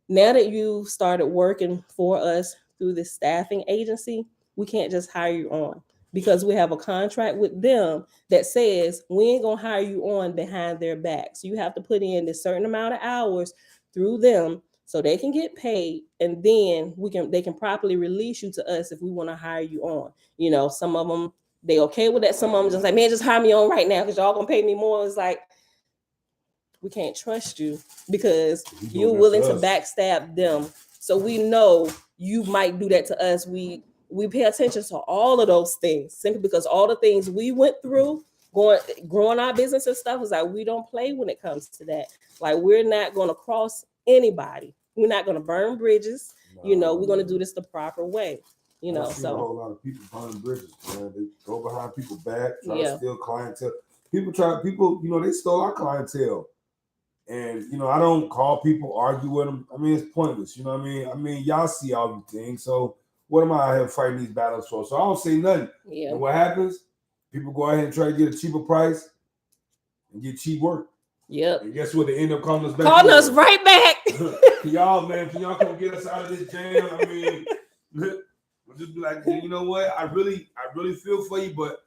now that you started working for us through this staffing agency, we can't just hire you on, because we have a contract with them that says we ain't gonna hire you on behind their back. So you have to put in this certain amount of hours through them so they can get paid, and then they can properly release you to us if we want to hire you on. Some of them, they okay with that. Some of them just like, man, just hire me on right now because y'all gonna pay me more. It's like, we can't trust you because you're willing to backstab them. So we know you might do that to us. We pay attention to all of those things simply because all the things we went through growing our business and stuff is like, we don't play when it comes to that. Like, we're not going to cross anybody. We're not going to burn bridges. We're going to do this the proper way. So a whole lot of people burn bridges, man. They go behind people's back, try to steal clientele. People, they stole our clientele. And, I don't call people, argue with them. I mean, it's pointless. You know what I mean? I mean, y'all see all these things. So what am I out here fighting these battles for? So I don't say nothing. Yeah. And what happens? People go ahead and try to get a cheaper price and get cheap work. Yep. And guess what? They end up calling us back. Calling us right back. Can y'all come get us out of this jam? I mean, we'll just be like, you know what? I really feel for you, but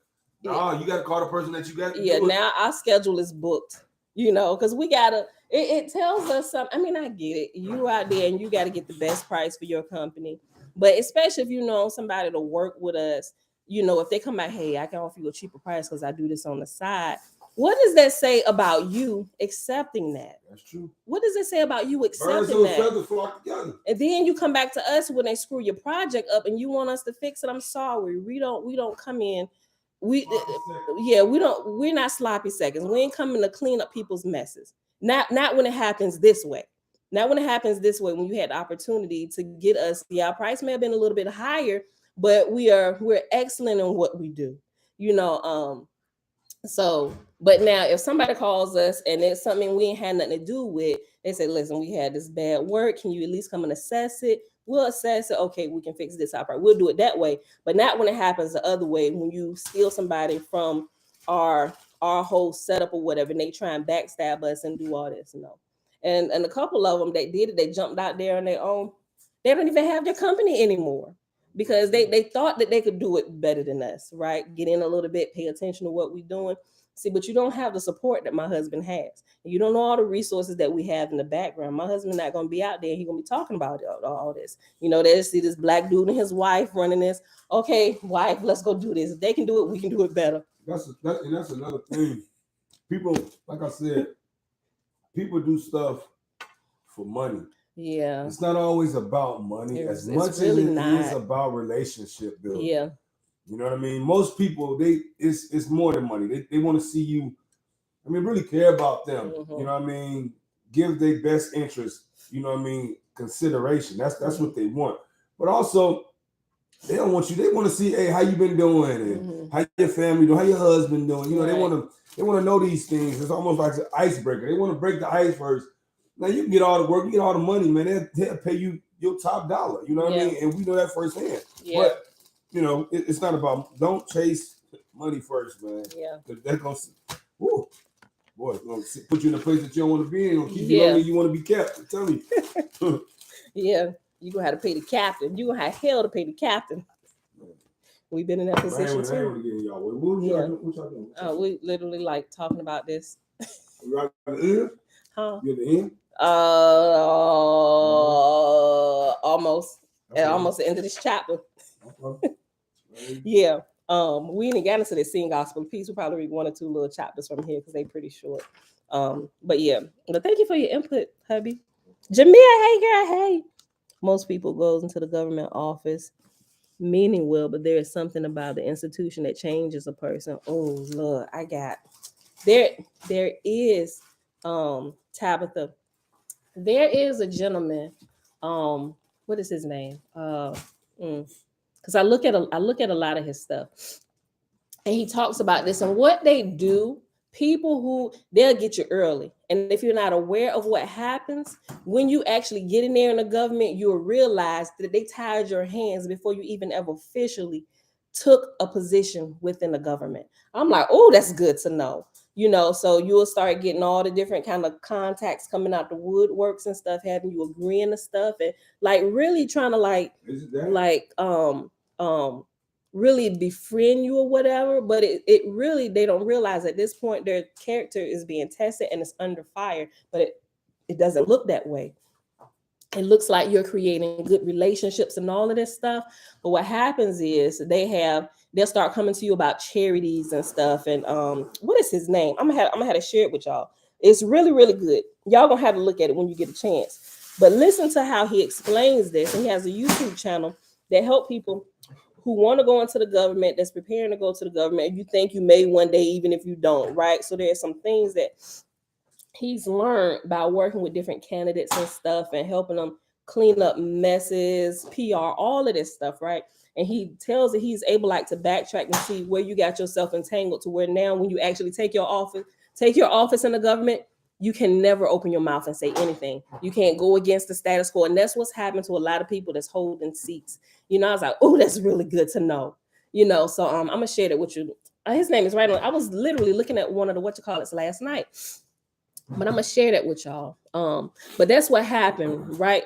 you got to call the person that you got. Yeah, now our schedule is booked. Because we gotta, it tells us something. I mean, I get it. You out there and you got to get the best price for your company. But especially if you know somebody to work with us, if they come out, hey, I can offer you a cheaper price because I do this on the side. What does that say about you accepting that? That's true. What does it say about you accepting that? And then you come back to us when they screw your project up and you want us to fix it. I'm sorry. We don't come in we're not sloppy seconds. We ain't coming to clean up people's messes. Not when it happens this way. Not when it happens this way, when you had the opportunity to get us. Yeah, our price may have been a little bit higher, but we're excellent in what we do. So, but now if somebody calls us and it's something we ain't had nothing to do with, they say, listen, we had this bad work. Can you at least come and assess it? We'll assess it. Okay, we can fix this out. Right. We'll do it that way. But not when it happens the other way, when you steal somebody from our whole setup or whatever, and they try and backstab us and do all this. No. And a couple of them that did it, they jumped out there on their own. They don't even have their company anymore, because they thought that they could do it better than us, right? Get in a little bit, pay attention to what we're doing. See, but you don't have the support that my husband has. You don't know all the resources that we have in the background. My husband's not going to be out there. He's going to be talking about all this. They see this black dude and his wife running this. Okay, wife, let's go do this. If they can do it, we can do it better. That's another thing. People, like I said, people do stuff for money. Yeah. It's not always about money as much really as it is about relationship building. Yeah. You know what I mean? Most people, it's more than money. They want to see you, really care about them. Mm-hmm. You know what I mean? Give their best interest, consideration. That's what they want. But also, they don't want you. They want to see, hey, how you been doing, and how your family doing, how your husband doing. Right. They want to know these things. It's almost like an icebreaker. They want to break the ice first. Now you can get all the work, you get all the money, man. They'll pay you your top dollar. You know what I mean? And we know that firsthand. Yeah. But it's not about. Don't chase money first, man. Yeah. That's gonna, put you in a place that you don't want to be in. Gonna keep you longer you want to be kept. I'm telling you. Yeah. You're going to have to pay the captain. You're going to have hell to pay the captain. We've been in that position too. What y'all doing? We literally like talking about this. You right at the end? Huh? You at the end? Almost. Okay. Almost the end of this chapter. Okay. Yeah. We ain't got into the singing gospel piece. We'll probably read one or two little chapters from here because they're pretty short. But yeah. But thank you for your input, hubby. Jamia, hey girl, hey. Most people goes into the government office meaning well, but there is something about the institution that changes a person. Oh Lord, there is Tabitha. There is a gentleman. What is his name? Because I look at a lot of his stuff, and he talks about this and what they do. People who they'll get you early, and if you're not aware of what happens when you actually get in there in the government, you'll realize that they tied your hands before you even ever officially took a position within the government. I'm like, oh, that's good to know. So you'll start getting all the different kind of contacts coming out the woodworks and stuff, having you agreeing to stuff, and like really trying to really befriend you or whatever. But it really, they don't realize at this point their character is being tested and it's under fire, but it doesn't look that way. It looks like you're creating good relationships and all of this stuff. But what happens is they'll start coming to you about charities and stuff. And what is his name? I'm gonna have to share it with y'all. It's really, really good. Y'all gonna have to look at it when you get a chance. But listen to how he explains this. And he has a YouTube channel that help people who want to go into the government, that's preparing to go to the government. You think you may one day, even if you don't, right? So there's some things that he's learned by working with different candidates and stuff and helping them clean up messes, PR, all of this stuff, right? And he tells that he's able to backtrack and see where you got yourself entangled to where now when you actually take your office in the government, you can never open your mouth and say anything. You can't go against the status quo. And that's what's happened to a lot of people that's holding seats. I was like, oh, that's really good to know. So I'm going to share that with you. His name is right on. I was literally looking at one of the last night. But I'm going to share that with y'all. But that's what happened, right?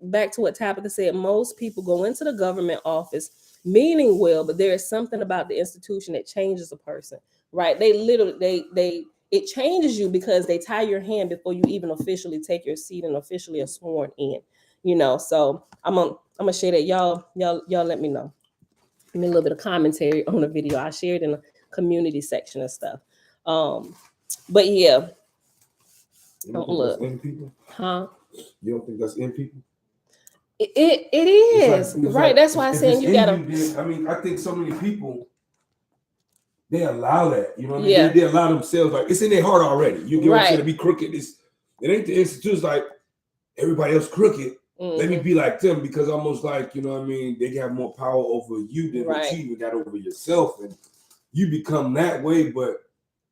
Back to what Tabitha said. Most people go into the government office meaning well, but there is something about the institution that changes a person, right? It changes you because they tie your hand before you even officially take your seat and officially are sworn in, So I'm gonna share that. Y'all let me know. Give me a little bit of commentary on the video. I shared in the community section and stuff. But yeah. Don't look. In people? Huh? You don't think that's in people? It is. Right. That's why I'm saying you gotta. I think so many people they allow that. You know what I mean? They allow themselves, like, it's in their heart already. You get what I'm saying? To be crooked. It ain't the institutes like everybody else crooked. Let me be like them, because almost like, you know what I mean, they have more power over you than what you even got over yourself, and you become that way. But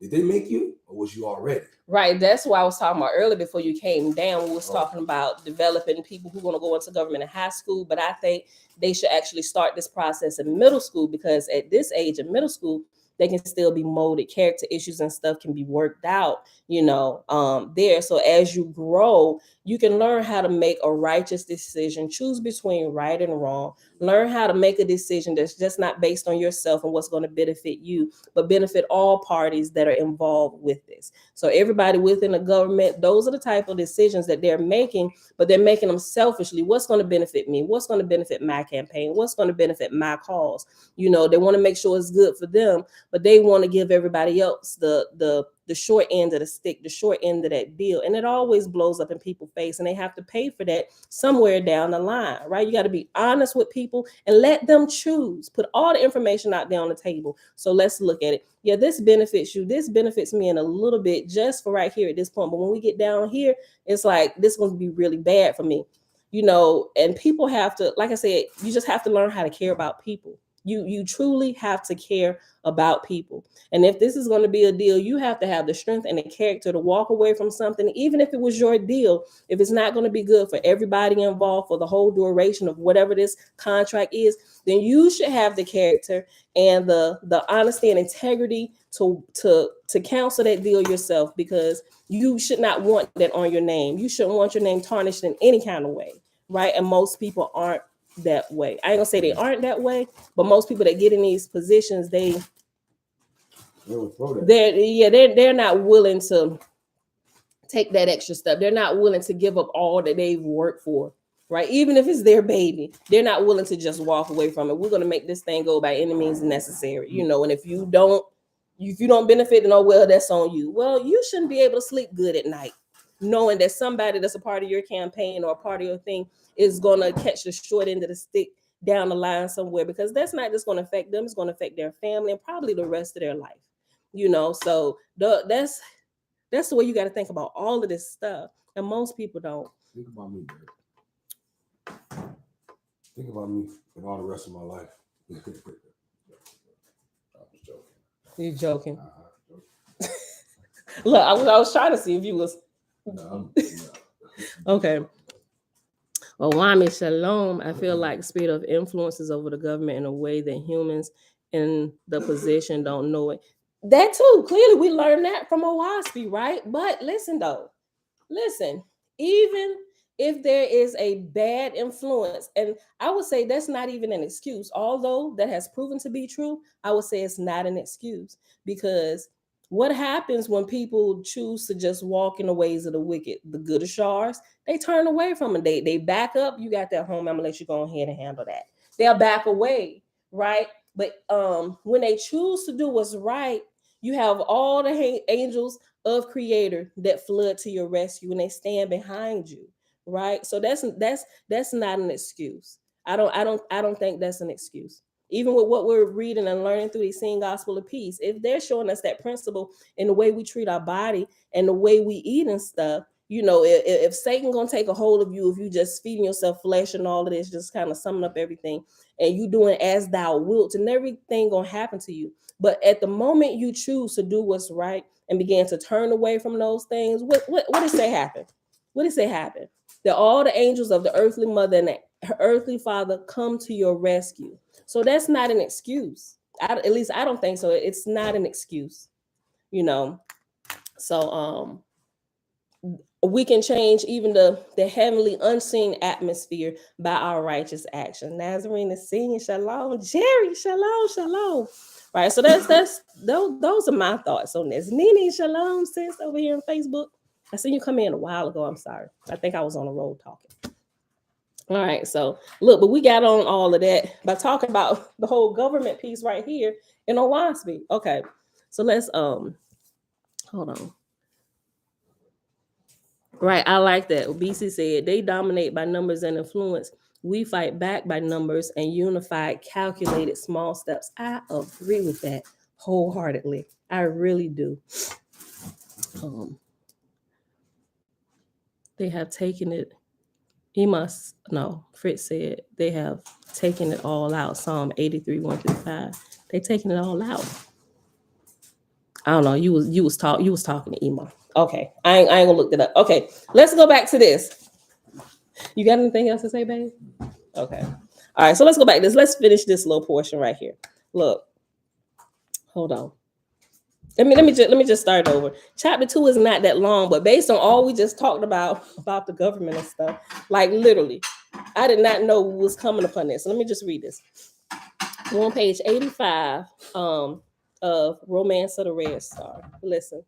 did they make you, or was you already? Right. That's what I was talking about earlier before you came down. We was talking about developing people who want to go into government in high school, but I think they should actually start this process in middle school, because at this age in middle school, they can still be molded. Character issues and stuff can be worked out, there. So as you grow, you can learn how to make a righteous decision, choose between right and wrong, learn how to make a decision that's just not based on yourself and what's going to benefit you, but benefit all parties that are involved with this. So everybody within the government, those are the type of decisions that they're making, but they're making them selfishly. What's going to benefit me? What's going to benefit my campaign? What's going to benefit my cause? They want to make sure it's good for them, but they want to give everybody else the short end of the stick, the short end of that deal. And it always blows up in people's face, and they have to pay for that somewhere down the line, right? You got to be honest with people and let them choose. Put all the information out there on the table. So let's look at it. Yeah, this benefits you. This benefits me in a little bit, just for right here at this point. But when we get down here, it's like, this is going to be really bad for me, and people have to, like I said, you just have to learn how to care about people. You truly have to care about people. And if this is going to be a deal, you have to have the strength and the character to walk away from something, even if it was your deal. If it's not going to be good for everybody involved for the whole duration of whatever this contract is, then you should have the character and the honesty and integrity to cancel that deal yourself, because you should not want that on your name. You shouldn't want your name tarnished in any kind of way, right? And most people aren't that way. I ain't gonna say they aren't that way, but most people that get in these positions, they're not willing to take that extra step. They're not willing to give up all that they've worked for, right? Even if it's their baby, they're not willing to just walk away from it. We're gonna make this thing go by any means necessary, and if you don't benefit, then, oh well, that's on you. Well, you shouldn't be able to sleep good at night knowing that somebody that's a part of your campaign or a part of your thing is going to catch the short end of the stick down the line somewhere, because that's not just going to affect them. It's going to affect their family and probably the rest of their life, so that's the way you got to think about all of this stuff, and most people don't. Think about me, babe. Think about me and all the rest of my life. I was joking. You joking? Look, I was trying to see if you was. No. Okay. Owami Shalom. I feel like the spirit of influence is over the government in a way that humans in the position don't know it. That too. Clearly, we learned that from Owaspi, right? But listen, even if there is a bad influence, and I would say that's not even an excuse, although that has proven to be true, I would say it's not an excuse, because what happens when people choose to just walk in the ways of the wicked, the good Ashars, they turn away from it. They back up. You got that home. I'm gonna let you go ahead and handle that. They'll back away, right? But when they choose to do what's right, you have all the angels of Creator that flood to your rescue, and they stand behind you, right? So that's not an excuse. I don't think that's an excuse. Even with what we're reading and learning through the Seeing Gospel of Peace, if they're showing us that principle in the way we treat our body and the way we eat and stuff, if Satan gonna take a hold of you, if you just feeding yourself flesh and all of this, just kind of summing up everything, and you doing as thou wilt, and everything gonna happen to you. But at the moment you choose to do what's right and begin to turn away from those things, what does say happen? What does say happen? That all the angels of the earthly mother and her earthly father come to your rescue. So that's not an excuse. At least I don't think so. It's not an excuse, So we can change even the heavenly unseen atmosphere by our righteous action. Nazarene is singing shalom. Jerry, shalom. Right. So those are my thoughts on this. Nene, shalom, sis, over here on Facebook. I seen you come in a while ago. I'm sorry. I think I was on the road talking. All right, so look, but we got on all of that by talking about the whole government piece right here in Owaspi. Okay, so let's hold on. Right, I like that. BC said they dominate by numbers and influence. We fight back by numbers and unified, calculated small steps. I agree with that wholeheartedly. I really do. They have taken it. Fritz said they have taken it all out. Psalm 83, 1-5. They taking it all out. I don't know. You was talking to Ema. Okay. I ain't gonna look it up. Okay, let's go back to this. You got anything else to say, babe? Okay. All right, so let's go back to this. Let's finish this little portion right here. Look. Hold on. Let me just start over. Chapter 2 is not that long, but based on all we just talked about the government and stuff, like literally, I did not know we was coming upon this. So let me just read this. We're on page 85 of Romance of the Red Star. Listen.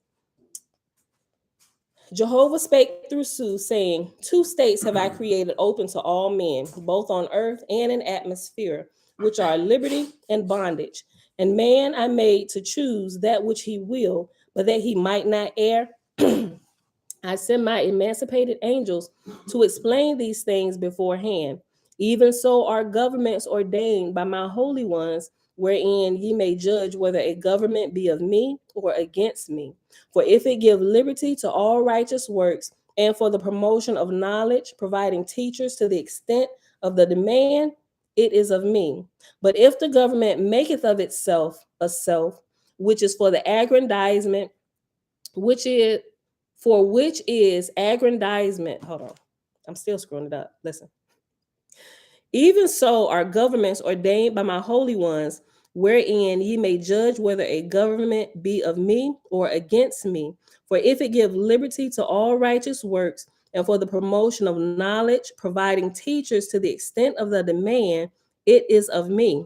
Jehovah spake through Sue, saying, 2 states have I created open to all men, both on earth and in atmosphere, which are liberty and bondage. And man I made to choose that which he will, but that he might not err. I send my emancipated angels to explain these things beforehand. Even so are governments ordained by my holy ones, wherein ye may judge whether a government be of me or against me. For if it give liberty to all righteous works, and for the promotion of knowledge, providing teachers to the extent of the demand, it is of me. But if the government maketh of itself a self, which is for the aggrandizement, which is aggrandizement. Hold on. I'm still screwing it up. Listen. Even so are governments ordained by my holy ones, wherein ye may judge whether a government be of me or against me. For if it give liberty to all righteous works, and for the promotion of knowledge, providing teachers to the extent of the demand, it is of me.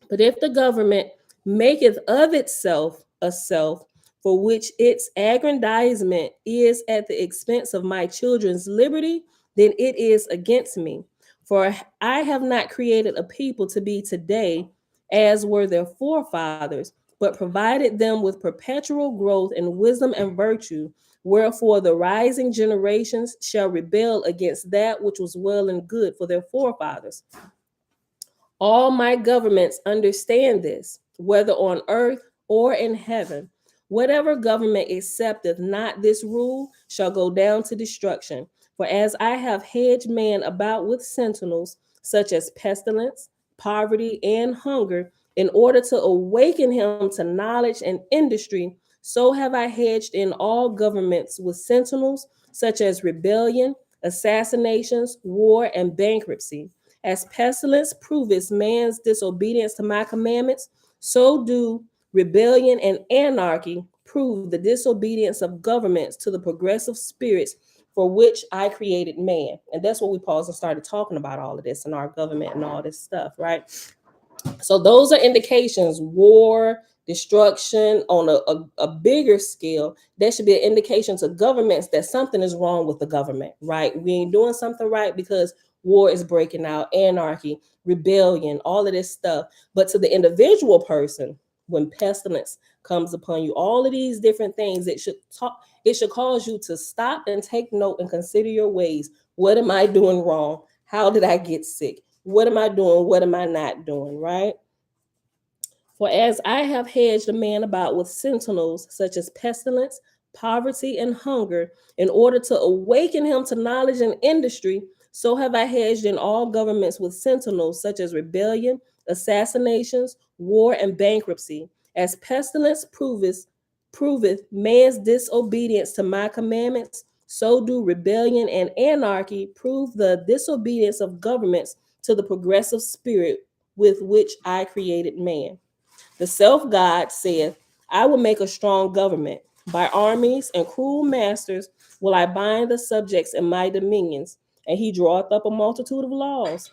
But if the government maketh of itself a self, for which its aggrandizement is at the expense of my children's liberty, then it is against me. For I have not created a people to be today as were their forefathers, but provided them with perpetual growth in wisdom and virtue. Wherefore the rising generations shall rebel against that which was well and good for their forefathers. All my governments understand this, whether on earth or in heaven. Whatever government accepteth not this rule shall go down to destruction. For as I have hedged man about with sentinels, such as pestilence, poverty, and hunger, in order to awaken him to knowledge and industry, so have I hedged in all governments with sentinels, such as rebellion, assassinations, war, and bankruptcy. As pestilence proveth man's disobedience to my commandments, so do rebellion and anarchy prove the disobedience of governments to the progressive spirits for which I created man. And that's what we paused and started talking about all of this and our government and all this stuff, right? So those are indications: war, destruction on a bigger scale. That should be an indication to governments that something is wrong with the government, right? We ain't doing something right because war is breaking out, anarchy, rebellion, all of this stuff. But to the individual person, when pestilence comes upon you, all of these different things, it should cause you to stop and take note and consider your ways. What am I doing wrong? How did I get sick? What am I doing? What am I not doing? Right? For as I have hedged a man about with sentinels, such as pestilence, poverty, and hunger, in order to awaken him to knowledge and industry, so have I hedged in all governments with sentinels, such as rebellion, assassinations, war, and bankruptcy. As pestilence proveth man's disobedience to my commandments, so do rebellion and anarchy prove the disobedience of governments to the progressive spirit with which I created man. The self God saith, I will make a strong government. By armies and cruel masters will I bind the subjects in my dominions. And he draweth up a multitude of laws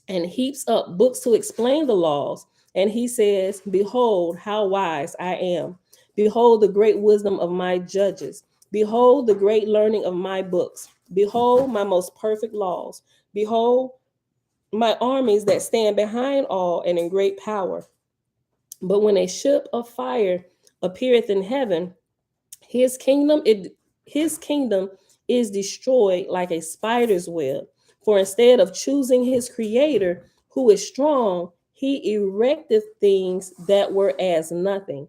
and heaps up books to explain the laws. And he says, behold, how wise I am. Behold the great wisdom of my judges. Behold the great learning of my books. Behold my most perfect laws. Behold my armies that stand behind all and in great power. But when a ship of fire appeareth in heaven, his kingdom is destroyed like a spider's web. For instead of choosing his creator, who is strong, he erecteth things that were as nothing.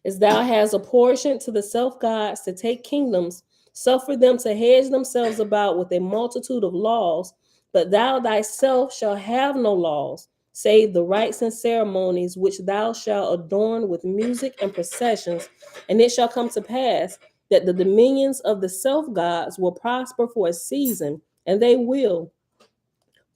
As thou hast apportioned to the self-gods to take kingdoms, suffer them to hedge themselves about with a multitude of laws, but thou thyself shalt have no laws, save the rites and ceremonies which thou shalt adorn with music and processions. And it shall come to pass that the dominions of the self-gods will prosper for a season, and they will,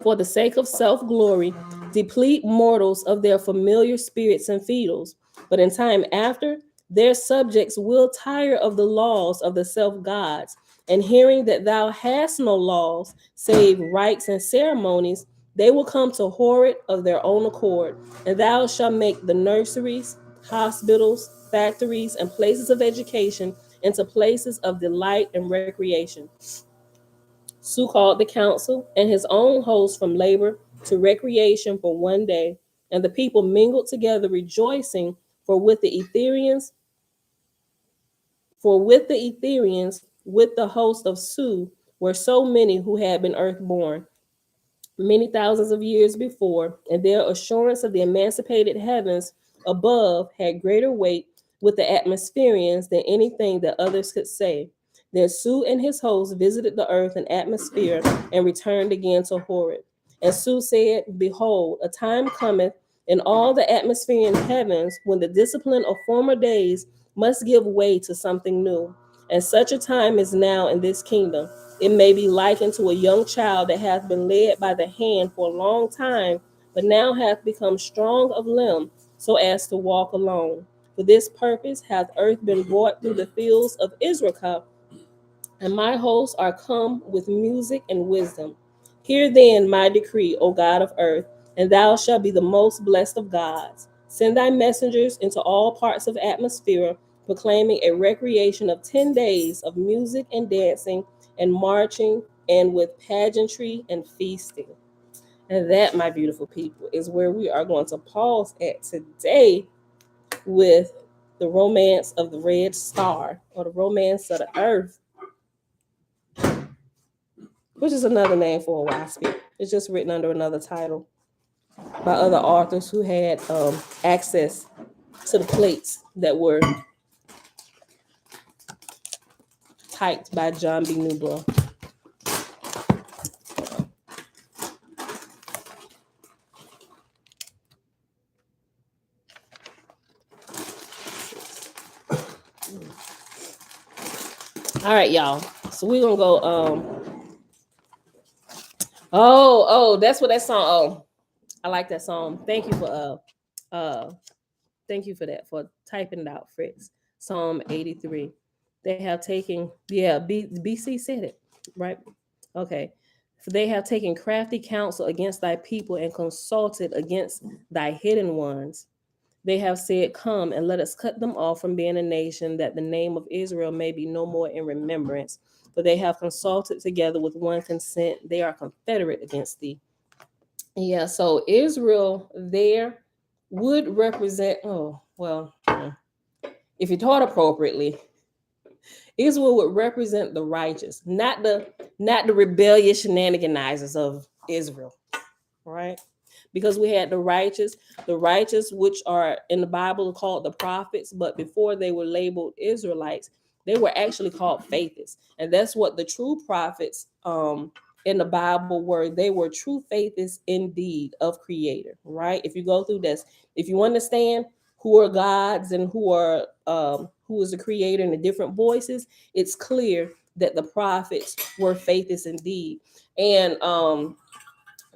for the sake of self-glory, deplete mortals of their familiar spirits and fiedles. But in time after, their subjects will tire of the laws of the self-gods, and hearing that thou hast no laws, save rites and ceremonies, they will come to whore it of their own accord, and thou shalt make the nurseries, hospitals, factories, and places of education into places of delight and recreation. Su called the council and his own host from labor to recreation for one day, and the people mingled together rejoicing, for with the Etherians, with the host of Su, were so many who had been earthborn many thousands of years before, and their assurance of the emancipated heavens above had greater weight with the atmospherians than anything that others could say. Then Su and his host visited the earth and atmosphere and returned again to Horeb. And Su said, behold, a time cometh in all the atmosphere in heavens when the discipline of former days must give way to something new. And such a time is now in this kingdom. It may be likened to a young child that hath been led by the hand for a long time, but now hath become strong of limb, so as to walk alone. For this purpose hath earth been brought through the fields of Israel, and my hosts are come with music and wisdom. Hear then my decree, O God of earth, and thou shalt be the most blessed of gods. Send thy messengers into all parts of atmosphere, proclaiming a recreation of 10 days of music and dancing and marching and with pageantry and feasting. And that, my beautiful people, is where we are going to pause at today with the romance of the red star, or the romance of the earth, which is another name for a WASP. It's just written under another title by other authors who had access to the plates that were typed by John B. Newblow. All right, y'all. So we're gonna go. That's what that song. Oh, I like that song. Thank you for thank you for that, for typing it out, Fritz. Psalm 83. They have taken, BC said it, right? Okay. For they have taken crafty counsel against thy people and consulted against thy hidden ones. They have said, come and let us cut them off from being a nation, that the name of Israel may be no more in remembrance. For they have consulted together with one consent. They are confederate against thee. Yeah, so Israel there would represent, if you taught appropriately, Israel would represent the righteous, not the rebellious shenaniganizers of Israel, right? Because we had the righteous, which are in the Bible called the prophets, but before they were labeled Israelites, they were actually called faithists. And that's what the true prophets in the Bible were. They were true faithists indeed of Creator, right? If you go through this, if you understand who are gods and who is the Creator and the different voices, it's clear that the prophets were faithists indeed. And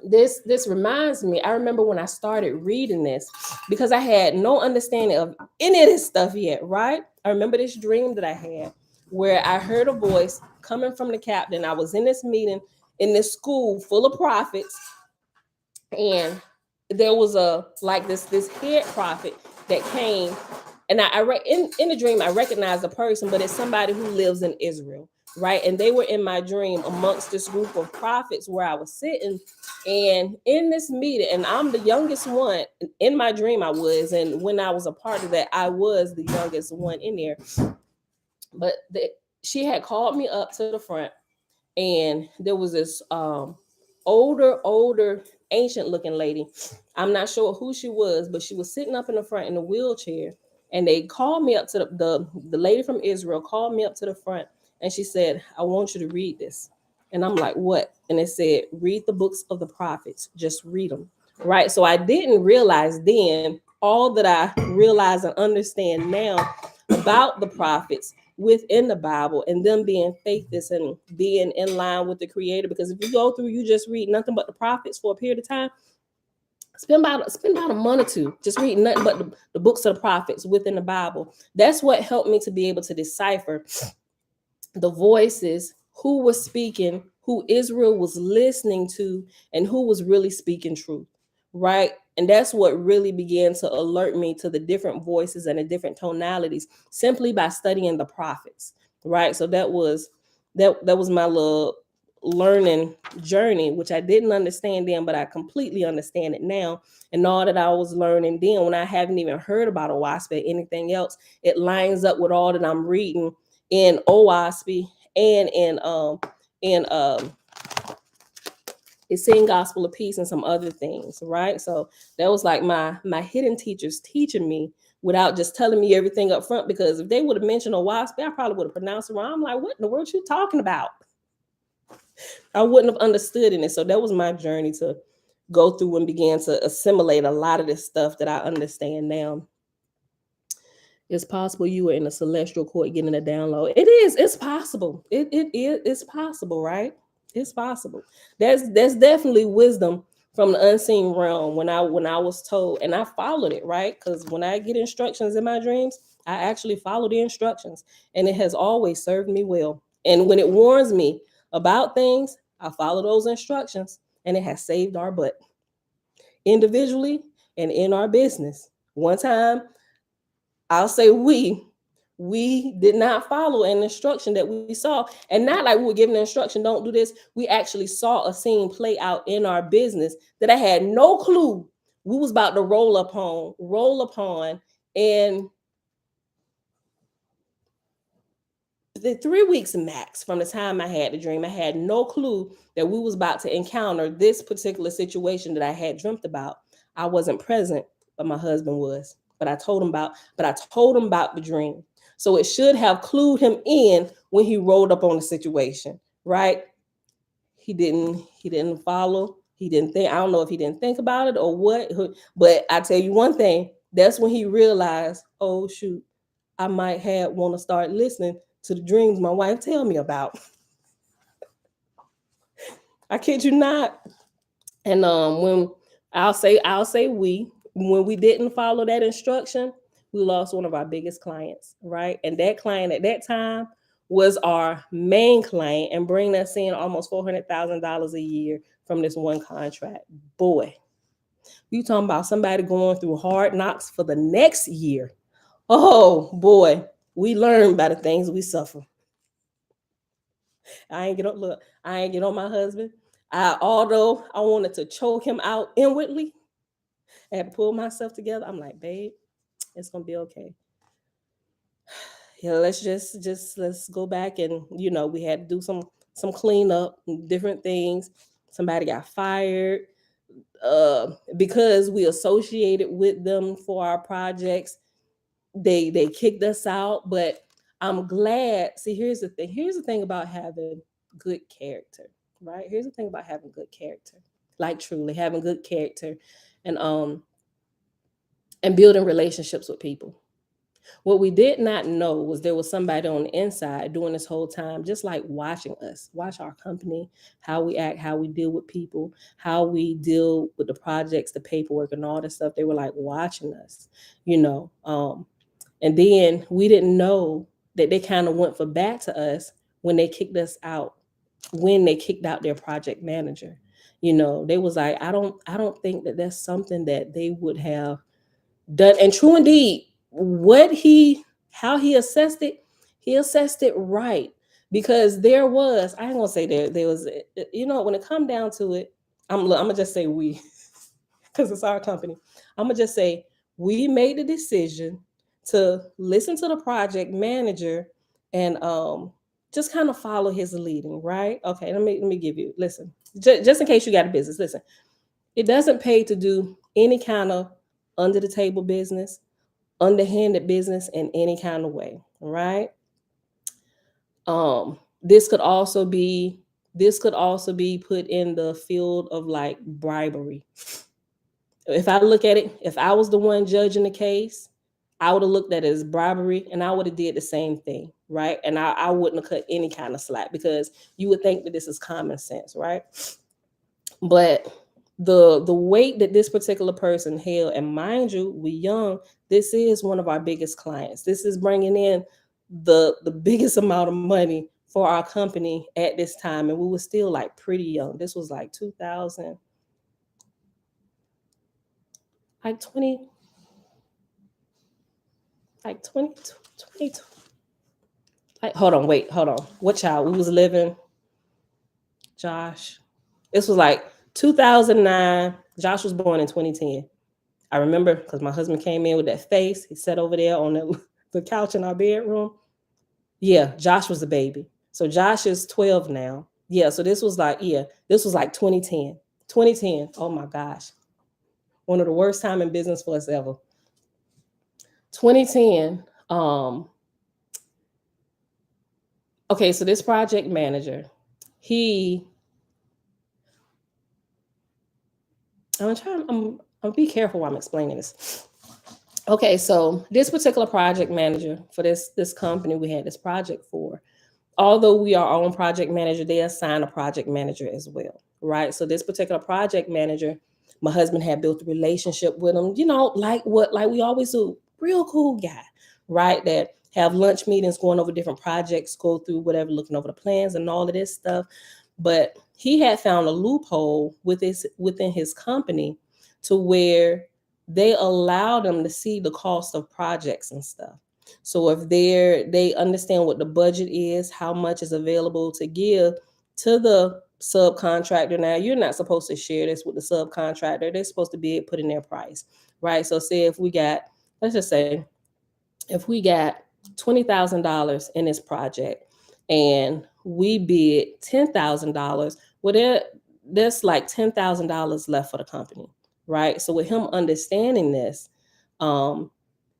this reminds me, I remember when I started reading this, because I had no understanding of any of this stuff yet, right? I remember this dream that I had where I heard a voice coming from the captain. I was in this meeting in this school full of prophets, and there was this head prophet that came, and in the dream I recognized a person, but it's somebody who lives in Israel, right? And they were in my dream amongst this group of prophets where I was sitting, and in this meeting, and I'm the youngest one in my dream. I was, and when I was a part of that, I was the youngest one in there. But she had called me up to the front, and there was this older ancient looking lady. I'm not sure who she was, but she was sitting up in the front in a wheelchair. And they called me up to the lady from Israel called me up to the front, and she said, I want you to read this. And I'm like, what? And it said, read the books of the prophets. Just read them. Right. So I didn't realize then all that I realize and understand now about the prophets within the Bible and them being faithless and being in line with the Creator. Because if you go through, you just read nothing but the prophets for a period of time, spend about a month or two just reading nothing but the books of the prophets within the Bible. That's what helped me to be able to decipher the voices, who was speaking, who Israel was listening to, and who was really speaking truth, right? And that's what really began to alert me to the different voices and the different tonalities simply by studying the prophets, right? So that was my little learning journey, which I didn't understand then, but I completely understand it now. And all that I was learning then, when I haven't even heard about a WASP or anything else, it lines up with all that I'm reading in OWASP and in it's saying Gospel of Peace and some other things, right? So that was like my hidden teachers teaching me without just telling me everything up front, because if they would have mentioned OWASP, I probably would have pronounced it wrong. I'm like, what in the world you talking about? I wouldn't have understood in it. So that was my journey to go through and began to assimilate a lot of this stuff that I understand now. It's possible you were in a celestial court getting a download. It is. It's possible. It is. It's possible, right? It's possible. There's definitely wisdom from the unseen realm when I was told, and I followed it, right? Because when I get instructions in my dreams, I actually follow the instructions, and it has always served me well. And when it warns me about things, I follow those instructions, and it has saved our butt individually and in our business. One time, I'll say we did not follow an instruction that we saw, and not like we were given the instruction, don't do this. We actually saw a scene play out in our business that I had no clue we was about to roll upon. And the 3 weeks max from the time I had the dream, I had no clue that we was about to encounter this particular situation that I had dreamt about. I wasn't present, but my husband was. But I told him about the dream. So it should have clued him in when he rolled up on the situation, right? He didn't follow. He didn't think, I don't know if he didn't think about it or what, but I tell you one thing, that's when he realized, oh shoot, I might have want to start listening to the dreams my wife tell me about. I kid you not. And when I'll say when we didn't follow that instruction, we lost one of our biggest clients, right? And that client at that time was our main client and bringing us in almost $400,000 a year from this one contract. Boy, you talking about somebody going through hard knocks for the next year. Oh boy, we learn by the things we suffer. I ain't get on my husband. Although I wanted to choke him out inwardly, I had to pull myself together. I'm like, babe, it's gonna be okay. Yeah, let's go back, and we had to do some cleanup, different things. Somebody got fired because we associated with them for our projects. They kicked us out, but I'm glad. See, here's the thing. Here's the thing about having good character, right? Here's the thing about having good character, like truly having good character, and and building relationships with people. What we did not know was there was somebody on the inside doing this whole time, just like watching us, watch our company, how we act, how we deal with people, how we deal with the projects, the paperwork, and all this stuff. They were like watching us, you know. And then we didn't know that they kind of went for back to us when they kicked us out, when they kicked out their project manager. They was like, I don't think that that's something that they would have done. And true indeed, how he assessed it right. Because I ain't gonna say there was, when it come down to it, I'm gonna just say we, because it's our company. I'm gonna just say we made the decision to listen to the project manager and just kind of follow his leading, right? Okay, let me give you, listen, just in case you got a business, listen. It doesn't pay to do any kind of under the table business, underhanded business in any kind of way. Right? Um, this could also be put in the field of like bribery. If I look at it, if I was the one judging the case, I would have looked at it as bribery and I would have did the same thing, right? And I wouldn't have cut any kind of slack because you would think that this is common sense, right? But the weight that this particular person held, and mind you, we young, this is one of our biggest clients. This is bringing in the biggest amount of money for our company at this time, and we were still like pretty young. This was like 2000, like 20, like 20, 20, like, hold on. What child? We was living, Josh. This was like 2009. Josh was born in 2010. I remember because my husband came in with that face. He sat over there on the couch in our bedroom. Yeah, Josh was a baby. So Josh is 12 now. Yeah, so this was like 2010. 2010. Oh my gosh. One of the worst time in business for us ever. 2010. Okay, so this project manager, he I'm be careful while I'm explaining this. Okay, so this particular project manager for this company we had this project for, although we are our own project manager, they assign a project manager as well, right? So this particular project manager, my husband had built a relationship with him, like we always do, real cool guy, right? That have lunch meetings, going over different projects, go through whatever, looking over the plans and all of this stuff. But he had found a loophole within his company to where they allow them to see the cost of projects and stuff. So if they understand what the budget is, how much is available to give to the subcontractor. Now you're not supposed to share this with the subcontractor. They're supposed to be putting their price, right? So say if we got, let's just say, if we got $20,000 in this project and we bid $10,000, well, there's like $10,000 left for the company, right? So with him understanding this, um,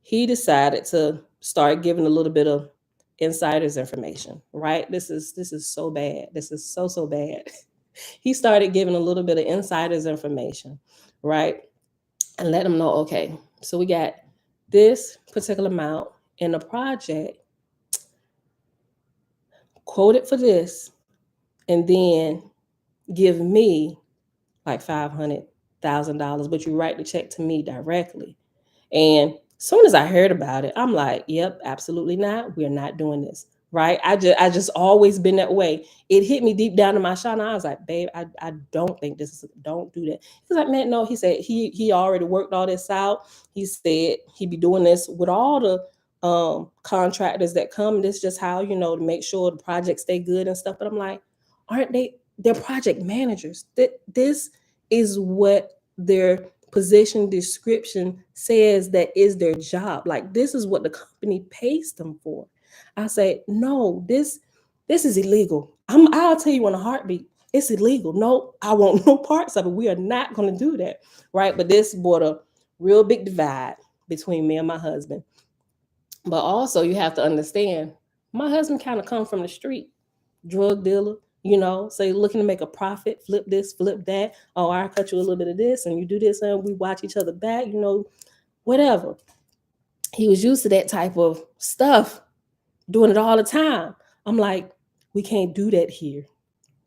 he decided to start giving a little bit of insiders information, right? This is so bad. This is so bad. He started giving a little bit of insiders information, right? And let them know, okay, so we got this particular amount in the project quoted for this, and then give me like $500,000, but you write the check to me directly. And soon as I heard about it, I'm like, yep, absolutely not. We're not doing this. Right. I just always been that way. It hit me deep down in my shine. I was like, babe, I don't think don't do that. He's like, man, no. He said he already worked all this out. He said he'd be doing this with all the contractors that come. This just how, to make sure the projects stay good and stuff. But I'm like, aren't they're project managers. This is what their position description says that is their job. Like, this is what the company pays them for. I say, no, this is illegal. I'll tell you in a heartbeat, it's illegal. No, I want no parts of it. We are not going to do that, right? But this brought a real big divide between me and my husband. But also, you have to understand, my husband kind of come from the street, drug dealer, say looking to make a profit, flip this, flip that. Oh, I'll cut you a little bit of this and you do this, and we watch each other back, whatever. He was used to that type of stuff, doing it all the time. I'm like, we can't do that here.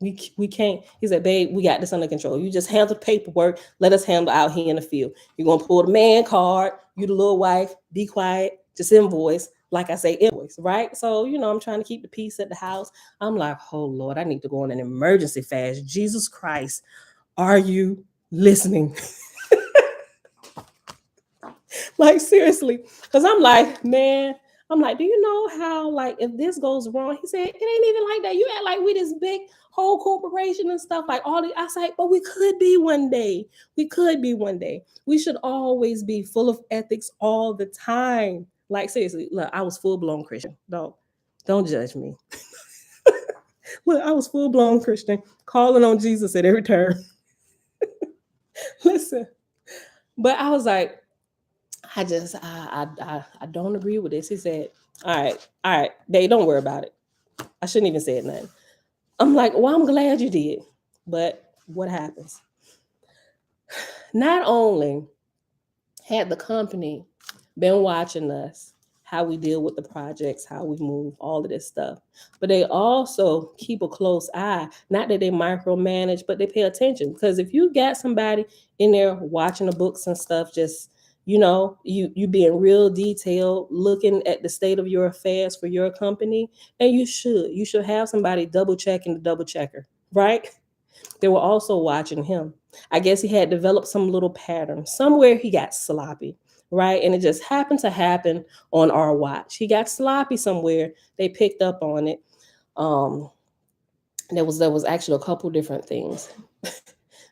We can't. He said, babe, we got this under control. You just handle the paperwork. Let us handle out here in the field. You're gonna pull the man card, you the little wife, be quiet, just invoice. Like I say, invoice, right? So, I'm trying to keep the peace at the house. I'm like, oh Lord, I need to go on an emergency fast. Jesus Christ, are you listening? Like, seriously. Because I'm like, man, do you know how, like, if this goes wrong? He said, it ain't even like that. You act like we this big whole corporation and stuff, like all the, I said, but we could be one day. We could be one day. We should always be full of ethics all the time. Like, seriously, look, I was full-blown Christian. Don't judge me. Look, I was full-blown Christian, calling on Jesus at every turn. Listen, but I was like, I don't agree with this. He said, all right, they don't worry about it. I shouldn't even say nothing. I'm like, well, I'm glad you did. But what happens? Not only had the company been watching us, how we deal with the projects, how we move, all of this stuff, but they also keep a close eye. Not that they micromanage, but they pay attention. Because if you got somebody in there watching the books and stuff, just you being real detailed, looking at the state of your affairs for your company, and you should have somebody double checking the double checker, right? They were also watching him. I guess he had developed some little pattern. Somewhere he got sloppy, right? And it just happened to happen on our watch. He got sloppy somewhere. They picked up on it. Um, there was actually a couple different things.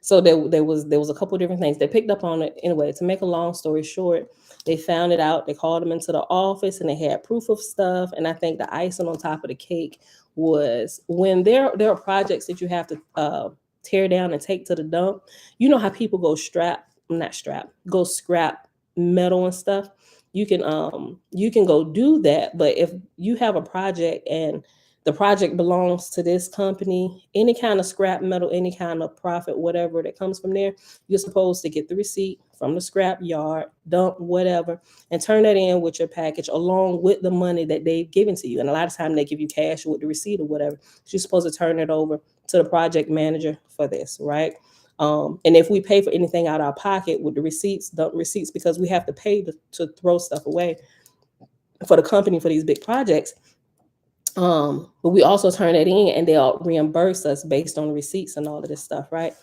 So there was a couple different things. They picked up on it anyway. To make a long story short, they found it out. They called him into the office, and they had proof of stuff. And I think the icing on top of the cake was when there are projects that you have to tear down and take to the dump. You know how people go scrap metal and stuff. You can go do that, but if you have a project and the project belongs to this company, any kind of scrap metal, any kind of profit, whatever that comes from there, you're supposed to get the receipt from the scrap yard, dump whatever, and turn that in with your package along with the money that they've given to you. And a lot of time they give you cash with the receipt or whatever. So you're supposed to turn it over to the project manager for this, right? And if we pay for anything out of our pocket with the receipts, dump receipts, because we have to pay to throw stuff away for the company for these big projects. But we also turn it in and they'll reimburse us based on receipts and all of this stuff, right?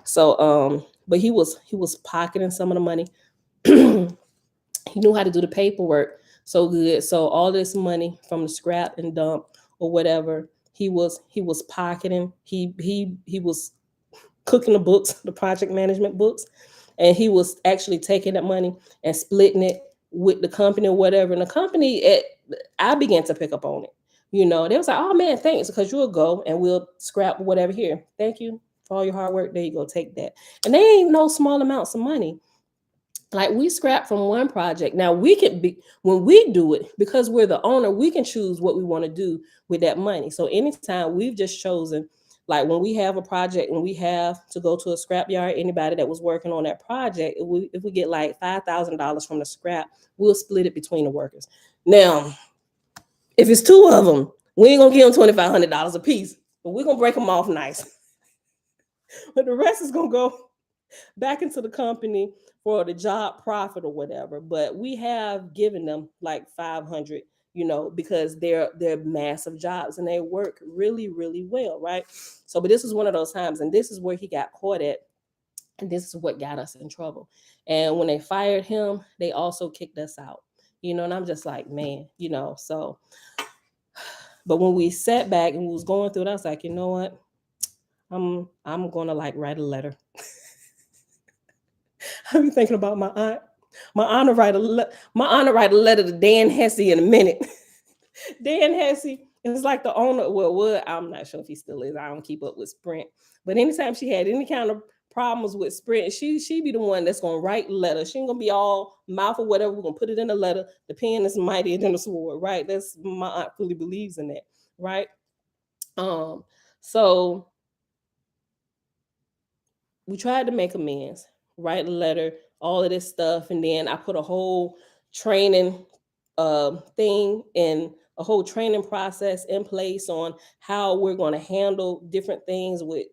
So but he was pocketing some of the money. He knew how to do the paperwork so good. So all this money from the scrap and dump or whatever, he was pocketing. He was cooking the books, the project management books, and he was actually taking that money and splitting it with the company or whatever. And the company, I began to pick up on it. They was like, "Oh man, thanks," because you'll go and we'll scrap whatever here. Thank you for all your hard work. There you go, take that. And they ain't no small amounts of money. Like we scrap from one project. Now we can be when we do it because we're the owner, we can choose what we want to do with that money. So anytime we've just chosen, like when we have a project and we have to go to a scrap yard, anybody that was working on that project, if we get like $5,000 from the scrap, we'll split it between the workers. Now, if it's two of them, we ain't gonna give them $2,500 a piece, but we're gonna break them off nice. But the rest is gonna go back into the company for the job profit or whatever. But we have given them like 500, because they're massive jobs and they work really, really well, right? So, but this was one of those times, and this is where he got caught at, and this is what got us in trouble. And when they fired him, they also kicked us out, and I'm just like, man, so. But when we sat back and we was going through it, I was like, you know what? I'm gonna like write a letter. I'm thinking about my aunt. My aunt will write a letter to Dan Hesse in a minute. Dan Hesse is like the owner. Well, I'm not sure if he still is. I don't keep up with Sprint. But anytime she had any kind of problems with Sprint, she be the one that's gonna write letters. She ain't gonna be all mouth or whatever. We're gonna put it in a letter. The pen is mightier than the sword, right? That's my aunt fully believes in that, right? So we tried to make amends, write a letter, all of this stuff, and then I put a whole training thing and a whole training process in place on how we're going to handle different things with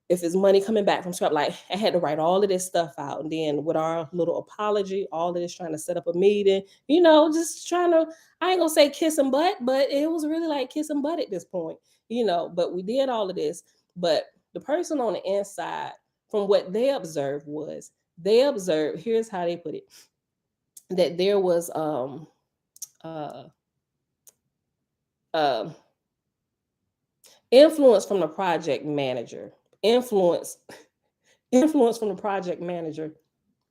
if it's money coming back from scrap. Like I had to write all of this stuff out, and then with our little apology, all of this trying to set up a meeting, just trying to. I ain't gonna say kiss and butt, but it was really like kiss and butt at this point, But we did all of this, but the person on the inside, from what they observed, here's how they put it, that there was uh, uh, influence from the project manager, influence from the project manager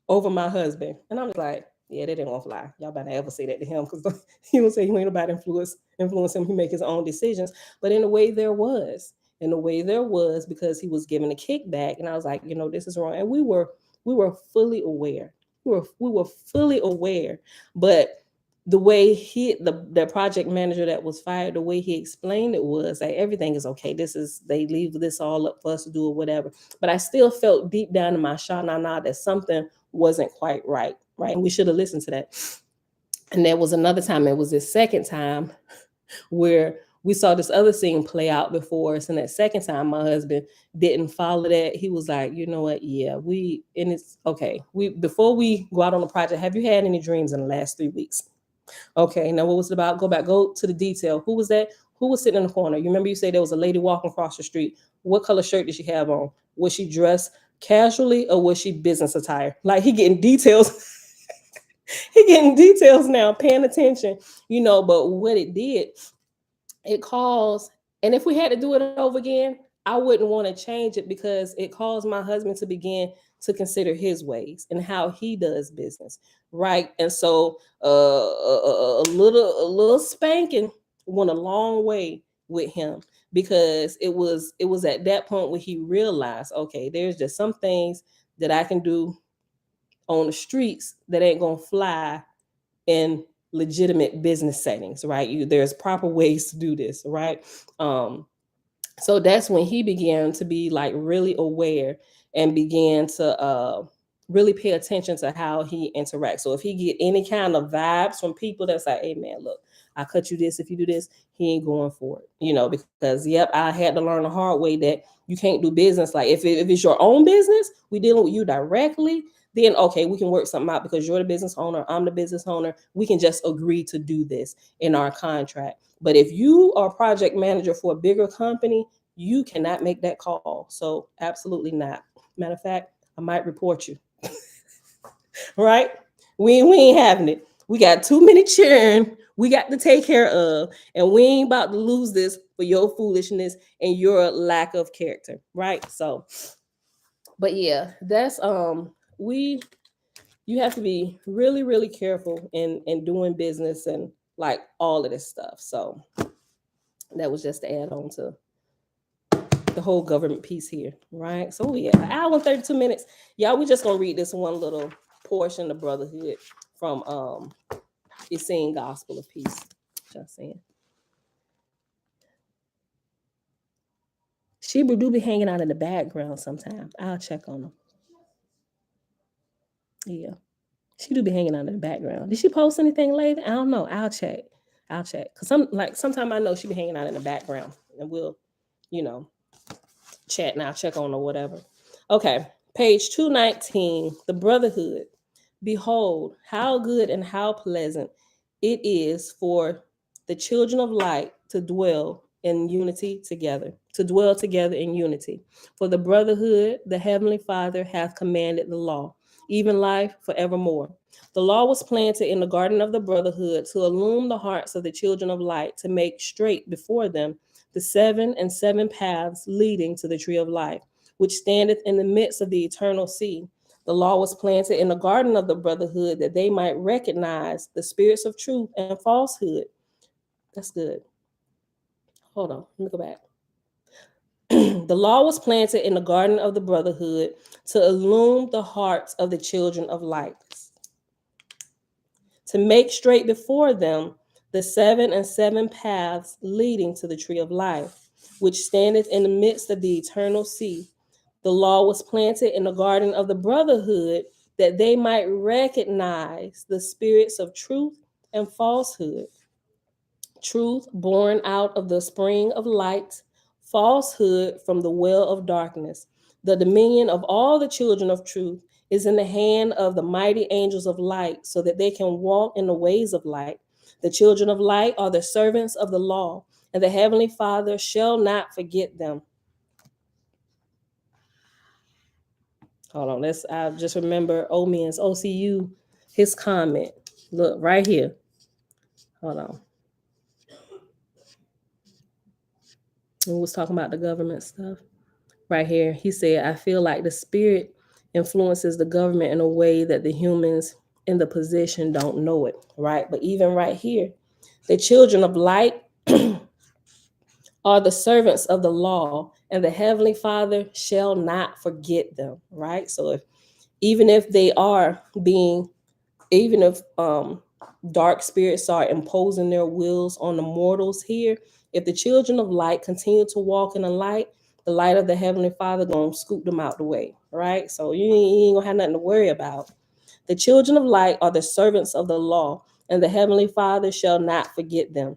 over my husband. And I'm just like, yeah, that ain't gonna fly. Y'all better ever say that to him, because he don't say he ain't about influence him. He make his own decisions. But in a way, there was. in the way there was because he was giving a kickback. And I was like, this is wrong. And we were fully aware. We were fully aware. But the way the project manager that was fired, the way he explained it was like everything is okay. They leave this all up for us to do or whatever. But I still felt deep down in my sha-na-na that something wasn't quite right. Right. And we should have listened to that. And there was another time, it was this second time where we saw this other scene play out before us. And that second time, my husband didn't follow that. He was like, you know what? Yeah, and it's okay. Before we go out on the project, have you had any dreams in the last 3 weeks? Okay, now what was it about? Go to the detail. Who was that? Who was sitting in the corner? You remember you said there was a lady walking across the street. What color shirt did she have on? Was she dressed casually or was she business attire? Like he getting details. He getting details now, paying attention, but what it did, it caused, and if we had to do it over again, I wouldn't want to change it because it caused my husband to begin to consider his ways and how he does business, right? And so a little spanking went a long way with him because it was at that point where he realized, okay, there's just some things that I can do on the streets that ain't gonna fly in legitimate business settings, right? There's proper ways to do this, right? So that's when he began to be like really aware and began to really pay attention to how he interacts. So if he get any kind of vibes from people that's like, hey man, look, I cut you this if you do this, he ain't going for it, because yep, I had to learn the hard way that you can't do business. Like if it's your own business, we dealing with you directly, then okay, we can work something out because you're the business owner, I'm the business owner. We can just agree to do this in our contract. But if you are a project manager for a bigger company, you cannot make that call. So absolutely not. Matter of fact, I might report you. Right? We ain't having it. We got too many children we got to take care of, and we ain't about to lose this for your foolishness and your lack of character, right? So, but yeah, that's we you have to be really, really careful in doing business and like all of this stuff. So that was just to add on to the whole government piece here, right? So yeah, an hour and 32 minutes. Y'all, we just gonna read this one little portion of brotherhood from It's saying Gospel of Peace. Just saying. Sheba do be hanging out in the background sometimes. I'll check on them. Yeah. She do be hanging out in the background. Did she post anything lately? I don't know. I'll check. Cause sometimes I know she be hanging out in the background and we'll, you know, chat and I'll check on or whatever. Okay. Page 219, the brotherhood. Behold, how good and how pleasant it is for the children of light to dwell in unity together, to dwell together in unity. For the brotherhood, the Heavenly Father hath commanded the law, even life forevermore. The law was planted in the garden of the brotherhood to illumine the hearts of the children of light, to make straight before them the 7 and 7 paths leading to the tree of life, which standeth in the midst of the eternal sea. The law was planted in the garden of the brotherhood that they might recognize the spirits of truth and falsehood. That's good. Hold on, let me go back. The law was planted in the garden of the brotherhood to illumine the hearts of the children of light, to make straight before them the 7 and 7 paths leading to the tree of life, which standeth in the midst of the eternal sea. The law was planted in the garden of the brotherhood that they might recognize the spirits of truth and falsehood. Truth born out of the spring of light, falsehood from the well of darkness. The dominion of all the children of truth is in the hand of the mighty angels of light, so that they can walk in the ways of light. The children of light are the servants of the law, and the Heavenly Father shall not forget them. Hold on, I just remember Omian's OCU, his comment. Look, right here. Hold on. We was talking about the government stuff. Right here, he said, I feel like the spirit influences the government in a way that the humans in the position don't know it, right? But even right here, the children of light are the servants of the law, and the heavenly Father shall not forget them. Right? So even if they are being, even if dark spirits are imposing their wills on the mortals here, if the children of light continue to walk in the light of the heavenly Father gonna scoop them out the way. Right? So you ain't gonna have nothing to worry about. The children of light are the servants of the law, and the heavenly Father shall not forget them.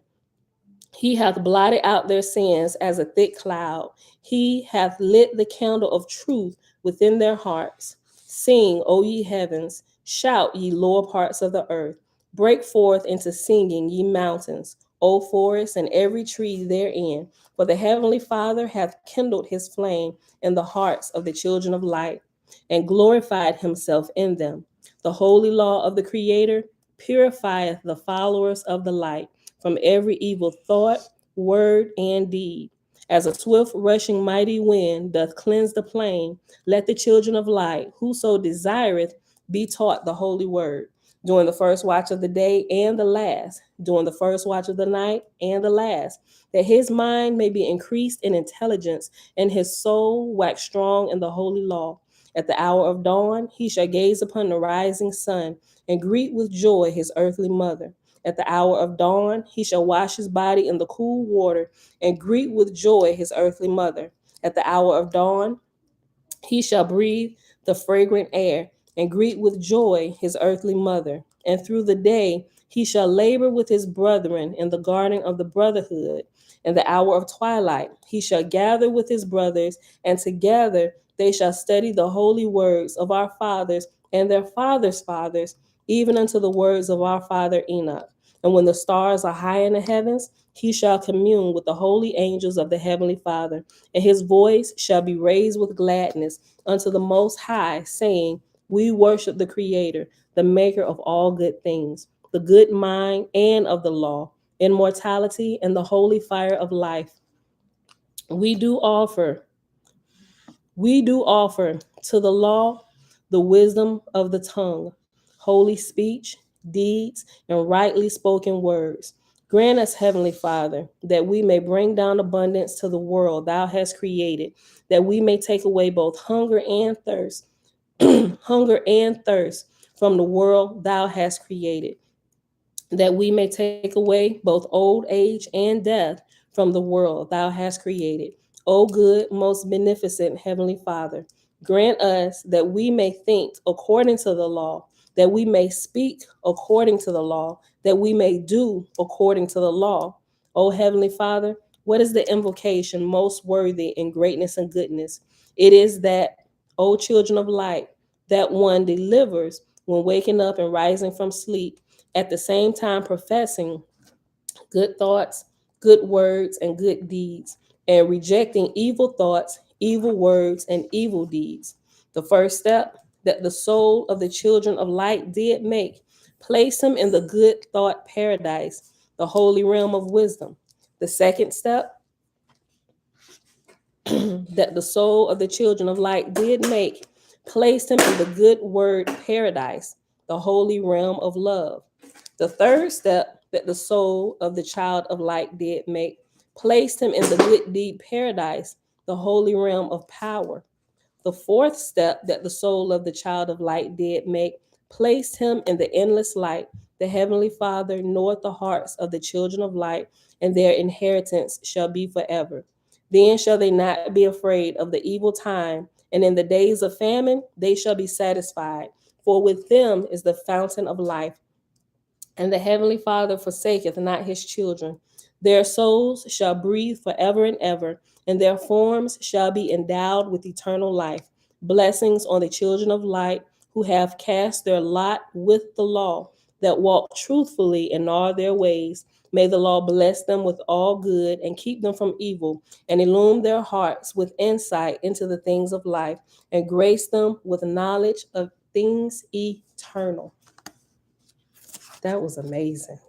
He hath blotted out their sins as a thick cloud. He hath lit the candle of truth within their hearts. Sing, O ye heavens, shout, ye lower parts of the earth. Break forth into singing, ye mountains, O forests, and every tree therein. For the heavenly Father hath kindled his flame in the hearts of the children of light, and glorified himself in them. The holy law of the Creator purifieth the followers of the light from every evil thought, word, and deed. As a swift rushing mighty wind doth cleanse the plain, let the children of light, whoso desireth, be taught the holy word. During the first watch of the day and the last, during the first watch of the night and the last, that his mind may be increased in intelligence, and his soul wax strong in the holy law. At the hour of dawn, he shall gaze upon the rising sun, and greet with joy his earthly mother. At the hour of dawn, he shall wash his body in the cool water, and greet with joy his earthly mother. At the hour of dawn, he shall breathe the fragrant air, and greet with joy his earthly mother. And through the day he shall labor with his brethren in the garden of the brotherhood. In the hour of twilight he shall gather with his brothers, and together they shall study the holy words of our fathers and their fathers' fathers, even unto the words of our father Enoch. And when the stars are high in the heavens, he shall commune with the holy angels of the heavenly Father, and his voice shall be raised with gladness unto the Most High, saying, We worship the Creator, the maker of all good things, the good mind and of the law, immortality, and the holy fire of life. We do offer, we do offer to the law the wisdom of the tongue, holy speech, deeds, and rightly spoken words. Grant us, Heavenly Father, that we may bring down abundance to the world Thou hast created, that we may take away both hunger and thirst, hunger and thirst from the world Thou hast created, that we may take away both old age and death from the world Thou hast created. O good, most beneficent Heavenly Father, grant us that we may think according to the law, that we may speak according to the law, that we may do according to the law. O Heavenly Father, what is the invocation most worthy in greatness and goodness? It is that, O children of light, that one delivers when waking up and rising from sleep, at the same time professing good thoughts, good words, and good deeds, and rejecting evil thoughts, evil words, and evil deeds. The first step that the soul of the children of light did make placed him in the good thought paradise, the holy realm of wisdom. The second step that the soul of the children of light did make placed him in the good word paradise, the holy realm of love. The third step that the soul of the child of light did make placed him in the good deed paradise, the holy realm of power. The fourth step that the soul of the child of light did make placed him in the endless light. The heavenly Father knoweth the hearts of the children of light, and their inheritance shall be forever. Then shall they not be afraid of the evil time, and in the days of famine they shall be satisfied. For with them is the fountain of life, and the heavenly Father forsaketh not his children. Their souls shall breathe forever and ever, and their forms shall be endowed with eternal life. Blessings on the children of light who have cast their lot with the law, that walk truthfully in all their ways. May the law bless them with all good and keep them from evil, and illumine their hearts with insight into the things of life, and grace them with knowledge of things eternal. That was amazing.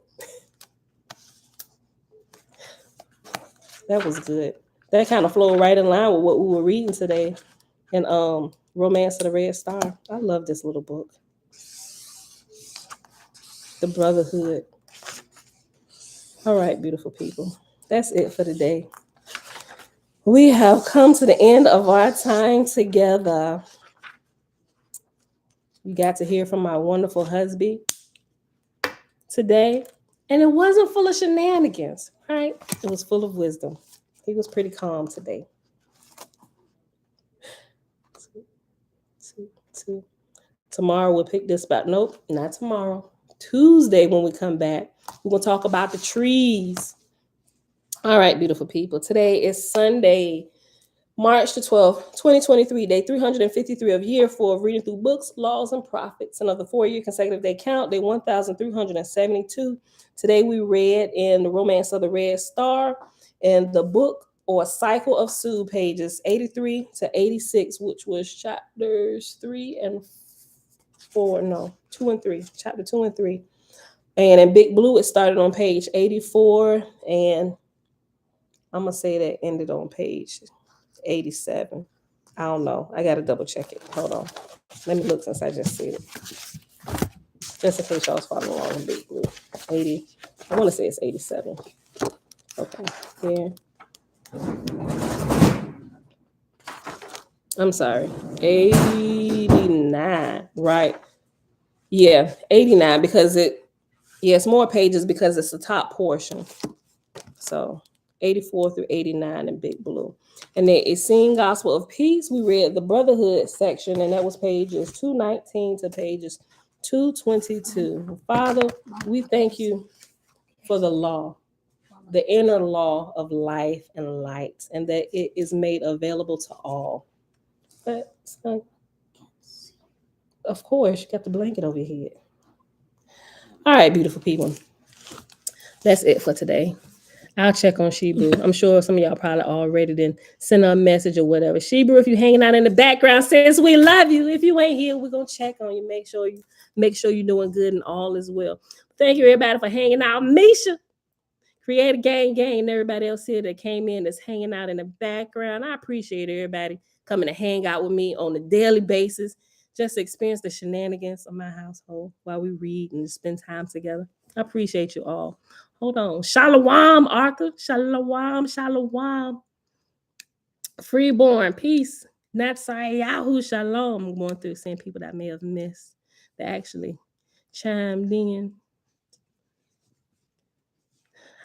That was good. That kind of flowed right in line with what we were reading today in Romance of the Red Star. I love this little book. The Brotherhood. All right, beautiful people. That's it for today. We have come to the end of our time together. You got to hear from my wonderful husband today. And it wasn't full of shenanigans, right? It was full of wisdom. He was pretty calm today. Tomorrow we'll pick this back. Nope, not tomorrow. Tuesday when we come back, we're going to talk about the trees. All right, beautiful people. Today is Sunday, March the 12th, 2023, day 353 of year 4 of reading through books, laws, and prophets. Another 4-year consecutive day count, day 1372. Today we read in The Romance of the Red Star and the book or Cycle of Sue, pages 83 to 86, which was chapters 3 and 4. No, 2 and 3. Chapter 2 and 3. And in Big Blue, it started on page 84. And I'm going to say that ended on page 87. I don't know. I got to double check it. Hold on. Let me look since I just said it. Just in case y'all was following along in Big Blue. 80. I want to say it's 87. Okay. Yeah. I'm sorry. 89. Right. Yeah. 89 because it's more pages because it's the top portion. So 84 through 89 in Big Blue. And then it's Sing Gospel of Peace. We read the Brotherhood section, and that was pages 219 to pages 222. Father, we thank you for the law, the inner law of life and light, and that it is made available to all. But of course, you got the blanket over your head. All right, beautiful people. That's it for today. I'll check on Shebrew. I'm sure some of y'all probably already didn't send her a message or whatever. Shebrew, if you're hanging out in the background, says we love you. If you ain't here, we're gonna check on you. Make sure you're doing good and all is well. Thank you everybody for hanging out. Misha, Create a Gang, and everybody else here that came in that's hanging out in the background. I appreciate everybody coming to hang out with me on a daily basis. Just to experience the shenanigans of my household while we read and spend time together. I appreciate you all. Hold on. Shalom, Arthur. Shalom, shalom. Freeborn, peace. Not Yahoo, shalom. I'm going through seeing people that I may have missed that actually chimed in.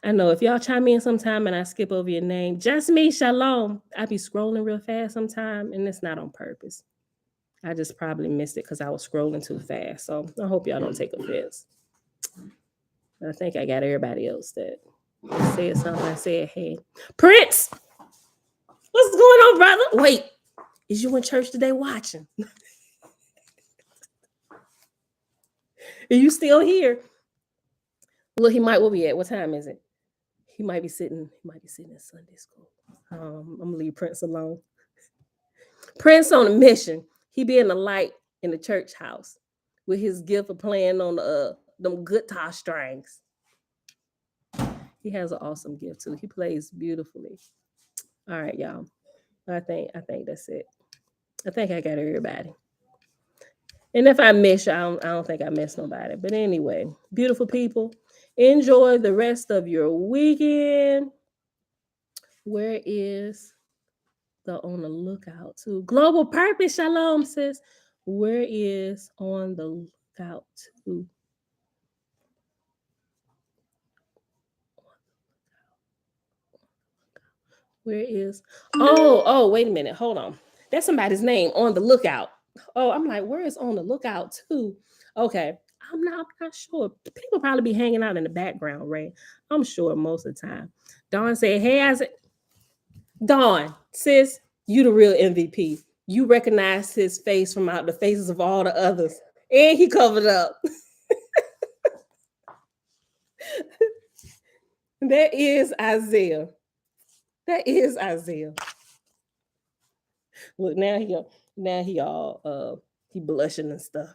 I know if y'all chime in sometime and I skip over your name, just me, shalom. I be scrolling real fast sometime, and it's not on purpose. I just probably missed it because I was scrolling too fast. So I hope y'all don't take offense. But I think I got everybody else that said something. I said, hey, Prince, what's going on, brother? Wait, is you in church today watching? Are you still here? Look, he might. Where we at? What time is it? He might be sitting in Sunday school. I'm gonna leave Prince alone. Prince on a mission. He being the light in the church house with his gift of playing on them guitar strings. He has an awesome gift too. He plays beautifully. All right, y'all. I think that's it. I think I got everybody. And if I miss you, I don't think I missed nobody. But anyway, beautiful people, enjoy the rest of your weekend. Where is the on the lookout to? Global Purpose, shalom, sis. Where is on the lookout to? Where is? Oh, wait a minute. Hold on. That's somebody's name, On the Lookout. Oh, I'm like, where is On the Lookout to? Okay. I'm not sure. People probably be hanging out in the background, Ray. I'm sure most of the time. Dawn said, hey, Dawn, sis, you the real MVP. You recognize his face from out the faces of all the others. And he covered up. That is Isaiah. Look, now he all he blushing and stuff.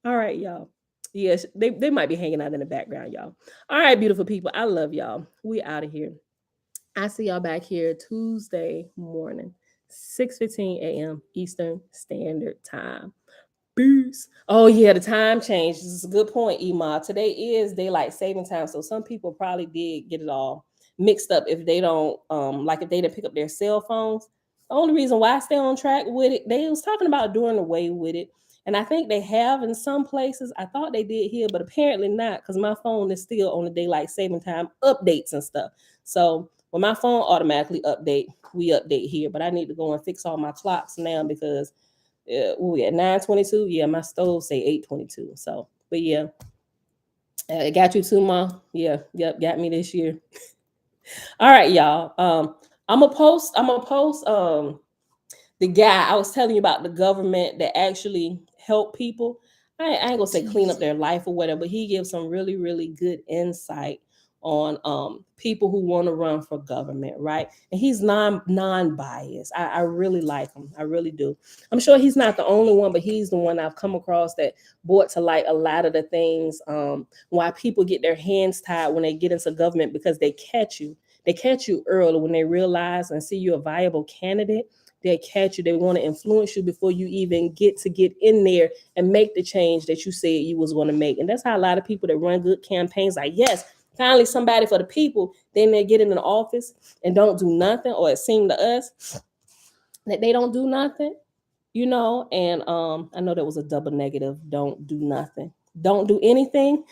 All right, y'all. Yes, they might be hanging out in the background, y'all. All right, beautiful people. I love y'all. We out of here. I see y'all back here Tuesday morning, 6:15 a.m. Eastern Standard Time. Peace. Oh yeah, the time change. This is a good point, Ema. Today is daylight saving time, so some people probably did get it all mixed up if they don't like if they didn't pick up their cell phones. The only reason why I stay on track with it, they was talking about doing away with it. And I think they have in some places. I thought they did here, but apparently not, because my phone is still on the daylight saving time updates and stuff. So when my phone automatically update, we update here. But I need to go and fix all my clocks now because we at 9:22. Yeah, my stove say 8:22. So, but yeah, it got you too, Ma. Yeah, yep, got me this year. All right, y'all. I'm gonna post the guy I was telling you about, the government that actually help people. I ain't gonna say clean up their life or whatever, but he gives some really, really good insight on people who want to run for government, right? And he's non-biased. I really like him. I really do. I'm sure he's not the only one, but he's the one I've come across that brought to light a lot of the things why people get their hands tied when they get into government, because they catch you. They catch you early when they realize and see you're a viable candidate. They catch you. They want to influence you before you even get in there and make the change that you said you was going to make. And that's how a lot of people that run good campaigns, like, yes, finally somebody for the people, then they get in an office and don't do nothing, or it seemed to us that they don't do nothing, you know. And I know that was a double negative. Don't do nothing. Don't do anything.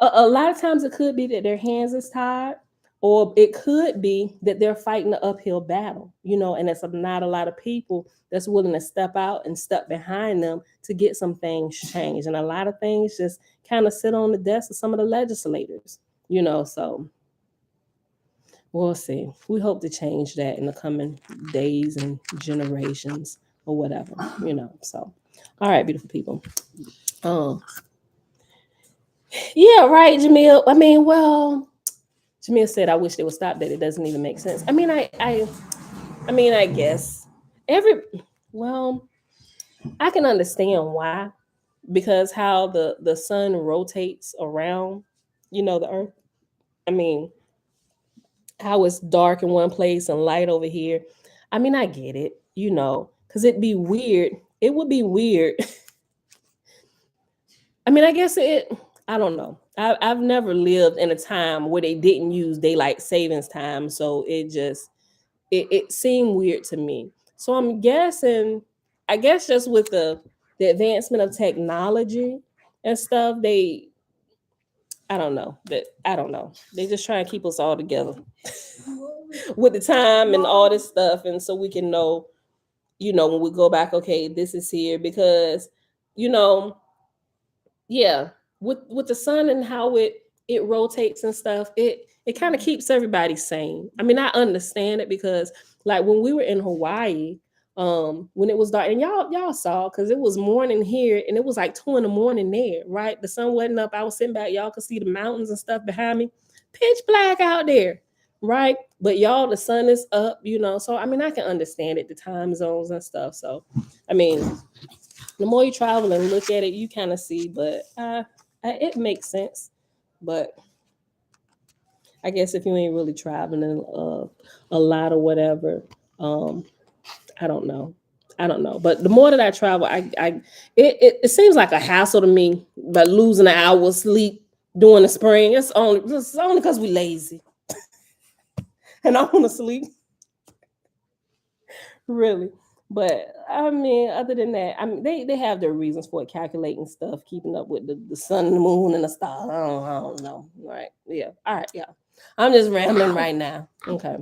A lot of times it could be that their hands is tied, or it could be that they're fighting an uphill battle, you know, and it's not a lot of people that's willing to step out and step behind them to get some things changed. And a lot of things just kind of sit on the desk of some of the legislators, you know. So we'll see. We hope to change that in the coming days and generations or whatever, you know. So, all right, beautiful people. Um, yeah, right, Jamil. I mean, well, Jamil said, "I wish they would stop that. It doesn't even make sense." I mean, I mean, I guess every well, I can understand why, because how the sun rotates around, you know, the earth. I mean, how it's dark in one place and light over here. I mean, I get it, you know, because it'd be weird. It would be weird. I mean, I guess it. I don't know. I've never lived in a time where they didn't use daylight savings time, so it seemed weird to me. So I'm guessing, I guess just with the advancement of technology and stuff, I don't know. That I don't know. They just try and keep us all together with the time and all this stuff, and so we can know, you know, when we go back, okay, this is here because, you know, yeah, with the sun and how it rotates and stuff, it kind of keeps everybody sane. I mean, I understand it because like when we were in Hawaii, when it was dark, and y'all saw, because it was morning here and it was like 2 in the morning there, right? The sun wasn't up. I was sitting back, y'all could see the mountains and stuff behind me, pitch black out there, right? But y'all, the sun is up, you know. So I mean, I can understand it, the time zones and stuff. So I mean, the more you travel and look at it, you kind of see, but it makes sense. But I guess if you ain't really traveling a lot or whatever, um, I don't know. I don't know. But the more that I travel, it seems like a hassle to me, but losing an hour of sleep during the spring. It's only because we lazy and I want to sleep. Really. But I mean, other than that, I mean, they have their reasons for it, calculating stuff, keeping up with the sun, the moon, and the stars. I don't know. Right. Yeah. All right. Yeah. I'm just rambling right now. Okay.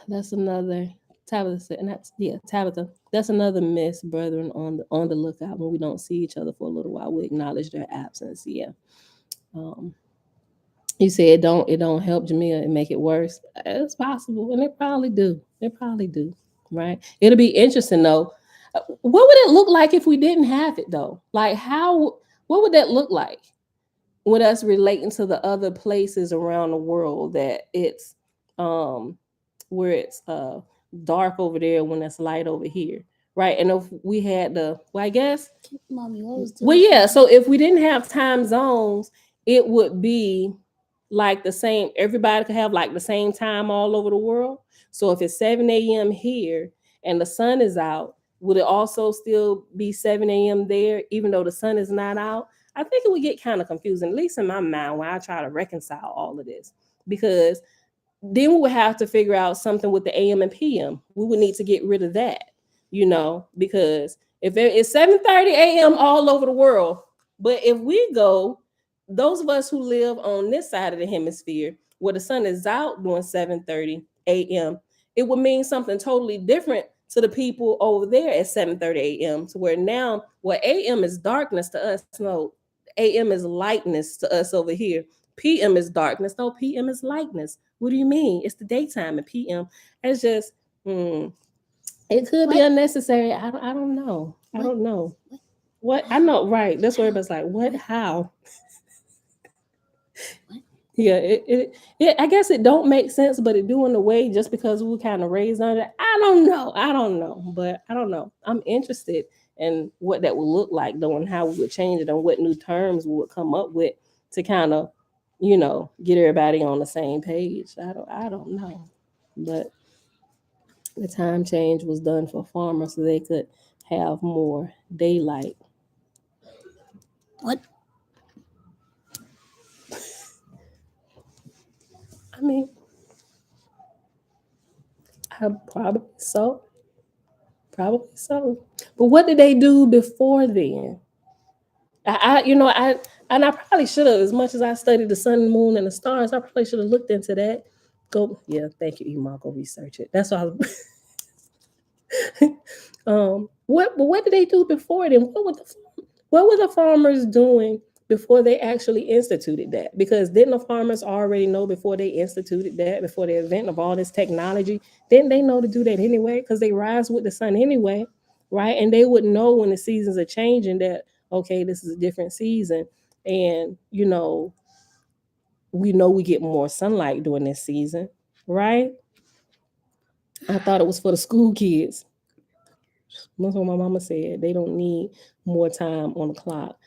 That's another Tabitha said, and that's yeah, Tabitha. That's another miss, brethren, on the lookout. When we don't see each other for a little while, we acknowledge their absence. Yeah. Um, you said it don't help Jamia and make it worse. It's possible, and it probably do. It probably do. Right. It'll be interesting though. What would it look like if we didn't have it though? Like how? What would that look like with us relating to the other places around the world that it's um where it's dark over there when it's light over here, right? And if we had I guess, Mommy, what was well, yeah. So if we didn't have time zones, it would be like the same. Everybody could have like the same time all over the world. So if it's 7 a.m. here and the sun is out, would it also still be 7 a.m. there, even though the sun is not out? I think it would get kind of confusing, at least in my mind, when I try to reconcile all of this, because then we would have to figure out something with the AM and PM. We would need to get rid of that, because if it's 7:30 a.m. all over the world, but if we go, those of us who live on this side of the hemisphere where the sun is out during 7:30 a.m., it would mean something totally different to the people over there at 7:30 a.m. to where now, well, AM is darkness to us. No, AM is lightness to us over here. PM is darkness. No, PM is lightness. What do you mean? It's the daytime, and PM. It's just, it could be unnecessary. I don't know. I don't know. What? I know, right. That's where everybody's like, what? How? Yeah, I guess it don't make sense, but it do in a way just because we were kind of raised on it. I don't know, but I don't know. I'm interested in what that would look like, though, and how we would change it, and what new terms we would come up with to kind of, get everybody on the same page. I don't know, but the time change was done for farmers so they could have more daylight. What? I mean, probably so. Probably so. But what did they do before then? And I probably should have, as much as I studied the sun, moon, and the stars, I probably should have looked into that. Thank you, Ema. Go research it. That's all. What did they do before then? What were the farmers doing before they actually instituted that? Because didn't the farmers already know before they instituted that, before the advent of all this technology? Didn't they know to do that anyway? Because they rise with the sun anyway, right? And they would know when the seasons are changing that, okay, this is a different season. And, we get more sunlight during this season, right? I thought it was for the school kids. That's what my mama said. They don't need more time on the clock.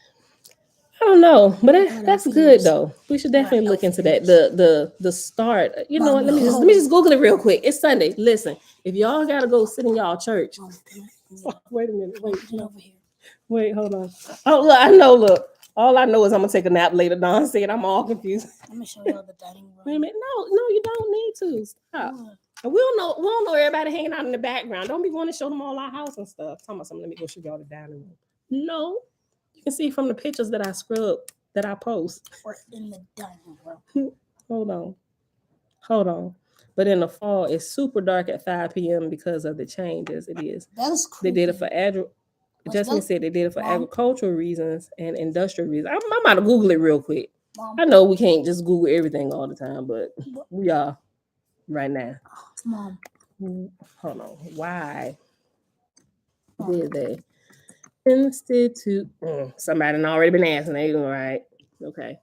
I don't know, but that's good though. We should definitely look into that. The start. You know what? Let me just Google it real quick. It's Sunday. Listen, if y'all gotta go sit in y'all church. Wait a minute. Wait, hold on. Oh, look, I know. Look, all I know is I'm gonna take a nap later. Dawn said I'm all confused. I'm gonna show y'all the dining room. Wait a minute. No, you don't need to. Stop. We don't know everybody hanging out in the background. Don't be going to show them all our house and stuff. Talking about something. Let me go show y'all the dining room. No, you can see from the pictures that I scrub that I post. We're in the dining room. Hold on. But in the fall, it's super dark at 5 p.m. because of the changes. It is. That's cool. They did it for Jasmine said they did it for agricultural reasons and industrial reasons. I'm about to Google it real quick. I know we can't just Google everything all the time, but we are right now. Mom. Hold on. Why did they institute? Somebody had already been asking. They right. Okay.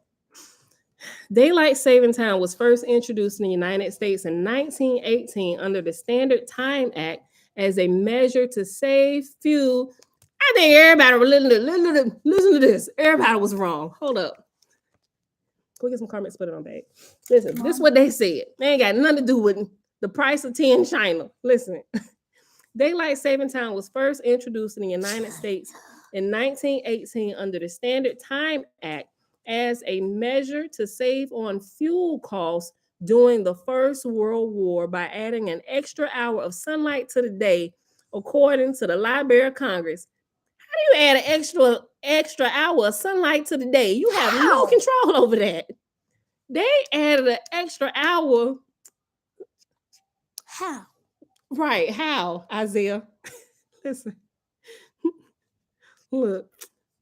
Daylight saving time was first introduced in the United States in 1918 under the Standard Time Act as a measure to save fuel. I think everybody listen to this. Everybody was wrong. Hold up. Go get some comments, put it on back. Listen, this is what they said. They ain't got nothing to do with the price of tea in China. Listen, daylight saving time was first introduced in the United States in 1918 under the Standard Time Act as a measure to save on fuel costs during the First World War by adding an extra hour of sunlight to the day, according to the Library of Congress. How do you add an extra hour of sunlight to the day? You have no control over that. They added an extra hour. How? Right, how, Isaiah? Listen. Look,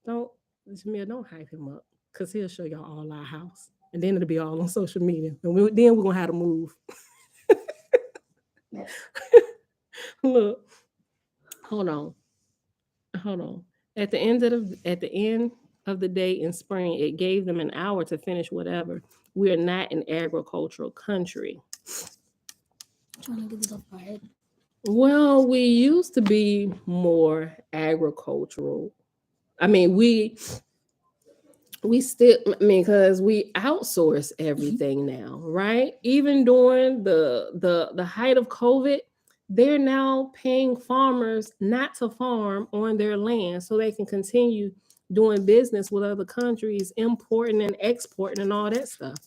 Jamil, don't hype him up, because he'll show y'all all our house. And then it'll be all on social media. And then we're going to have to move. Look, hold on. At the end of the day in spring, it gave them an hour to finish whatever. We are not an agricultural country. I'm trying to get this off my head. Well, we used to be more agricultural. I mean, we still, because we outsource everything now, right? Even during the height of COVID, they're now paying farmers not to farm on their land so they can continue doing business with other countries, importing and exporting and all that stuff.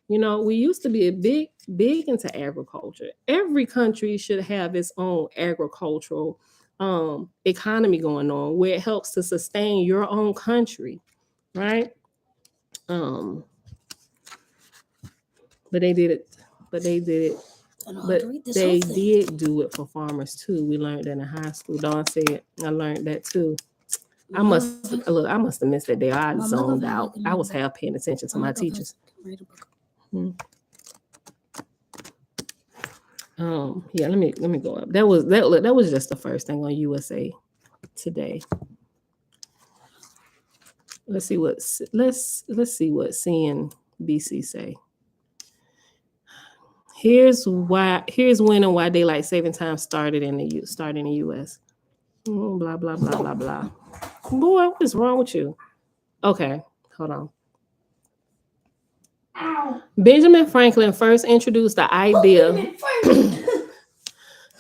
You know, we used to be a big into agriculture. Every country should have its own agricultural economy going on where it helps to sustain your own country, right? Um, but they did it. But they did it. But they did do it for farmers too. We learned that in high school. Dawn said, I learned that too. I must have missed that day. I zoned out. I was half paying attention to my teachers. Yeah, let me go up. That was just the first thing on USA Today. Let's see what CNBC say. Here's when and why daylight saving time started in the US. Blah blah blah blah blah. Boy, what is wrong with you? Okay, hold on. Ow. Benjamin Franklin first introduced the idea.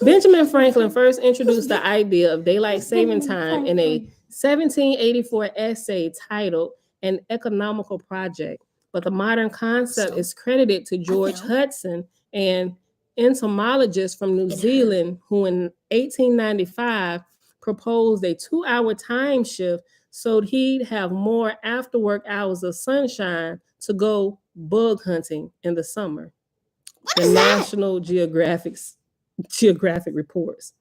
Benjamin Franklin first introduced the idea of daylight saving time in a 1784 essay titled An Economical Project, but the modern concept is credited to George Hudson, an entomologist from New Zealand, who in 1895 proposed a 2-hour time shift so he'd have more after-work hours of sunshine to go bug hunting in the summer. The National Geographic reports.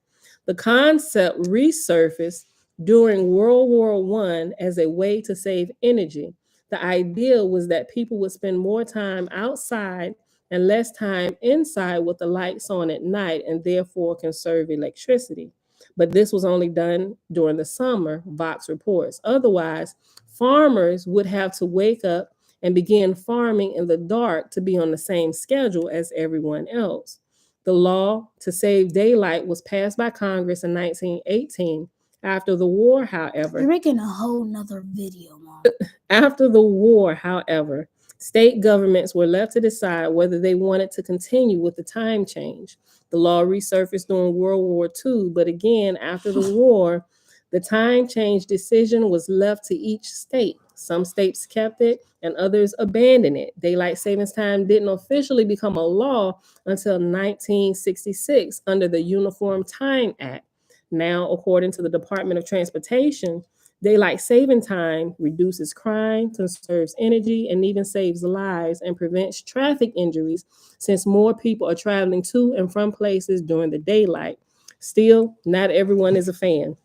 The concept resurfaced during World War I as a way to save energy. The idea was that people would spend more time outside and less time inside with the lights on at night and therefore conserve electricity. But this was only done during the summer, Vox reports. Otherwise, farmers would have to wake up and begin farming in the dark to be on the same schedule as everyone else. The law to save daylight was passed by Congress in 1918. After the war, however... You're making a whole nother video, Mom. After the war, however, state governments were left to decide whether they wanted to continue with the time change. The law resurfaced during World War II, but again, after the war, the time change decision was left to each state. Some states kept it and others abandoned it. Daylight savings time didn't officially become a law until 1966 under the Uniform Time Act. Now, according to the Department of Transportation, daylight saving time reduces crime, conserves energy, and even saves lives and prevents traffic injuries since more people are traveling to and from places during the daylight. Still, not everyone is a fan.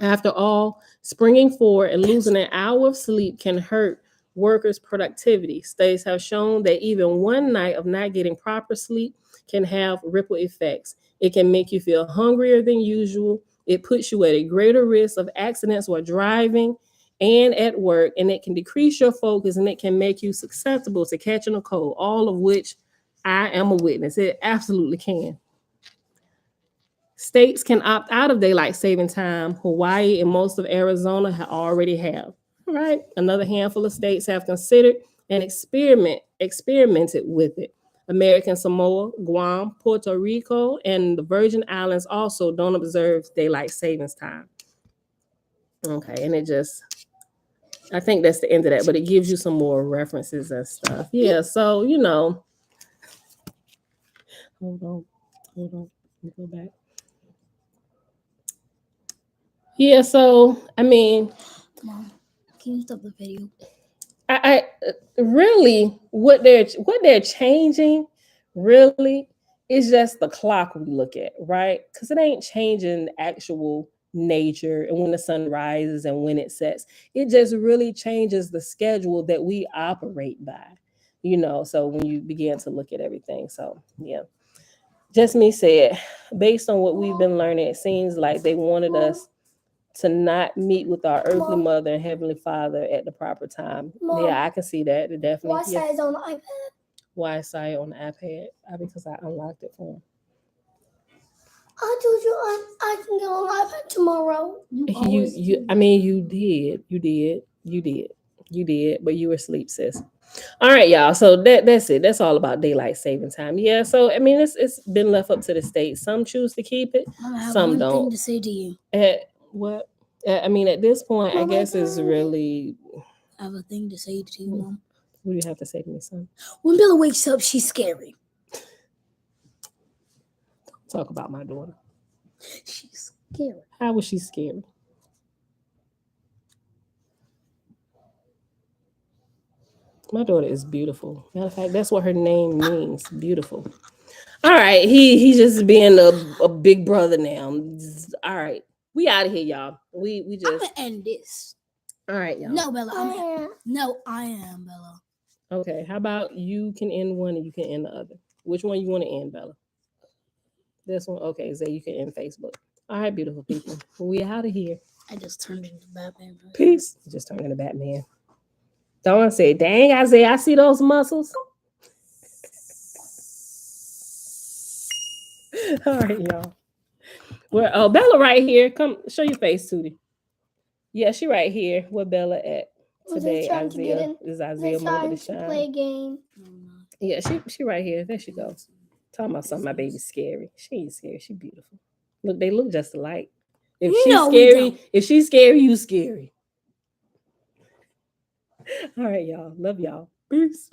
After all, springing forward and losing an hour of sleep can hurt workers' productivity. Studies have shown that even one night of not getting proper sleep can have ripple effects. It can make you feel hungrier than usual. It puts you at a greater risk of accidents while driving and at work, and it can decrease your focus, and it can make you susceptible to catching a cold, all of which I am a witness. It absolutely can. States can opt out of daylight saving time. Hawaii and most of Arizona already have. All right. Another handful of states have considered and experimented with it. American Samoa, Guam, Puerto Rico, and the Virgin Islands also don't observe daylight savings time. Okay, and I think that's the end of that, but it gives you some more references and stuff. Yeah, so, hold on, let me go back. Yeah, so, Mom, can you stop the video? I really what they're changing really is just the clock we look at, right? Because it ain't changing the actual nature and when the sun rises and when it sets. It just really changes the schedule that we operate by, so when you begin to look at everything. So yeah. Just me said, based on what we've been learning, it seems like they wanted us to not meet with our earthly mother and heavenly father at the proper time. Mom, yeah, I can see that. It definitely. Why Sai is on the iPad? Why Sai on the iPad? Because I unlocked it for him. I told you I can get on the iPad tomorrow. You did, but you were asleep, sis. All right, y'all. So that's it. That's all about daylight saving time. Yeah. So it's been left up to the states. Some choose to keep it. I have some one don't. thing to say to you. What? I mean, at this point, I Oh my guess it's God. really. I have a thing to say to you, Mom. What do you have to say to me, son? When Bella wakes up, she's scary. Talk about my daughter. She's scary. How was she scary? My daughter is beautiful. Matter of fact, that's what her name means, beautiful. All right, he just being a big brother now. All right, we out of here, y'all. We I'm just gonna end this. all right, y'all. No, Bella. Yeah. I am Bella. Okay, how about you can end one and you can end the other? Which one you want to end, Bella? This one? Okay, Zay, you can end Facebook. All right, beautiful people. We out of here. I just turned into Batman. Peace. Just turned into Batman. Dawn said, dang, Isaiah, I see those muscles. All right, y'all. Well, oh, Bella right here. Come show your face, Tootie. Yeah, she right here. Where Bella at Was they today? trying to get Isaiah. in Is the Isaiah moment to time to play a shine? game? Yeah, she right here. There she go. Talking about something. My baby's scary. She ain't scary. She beautiful. Look, they look just alike. If she's No, we scary, don't. if she's scary, you scary. All right, y'all. Love y'all. Peace.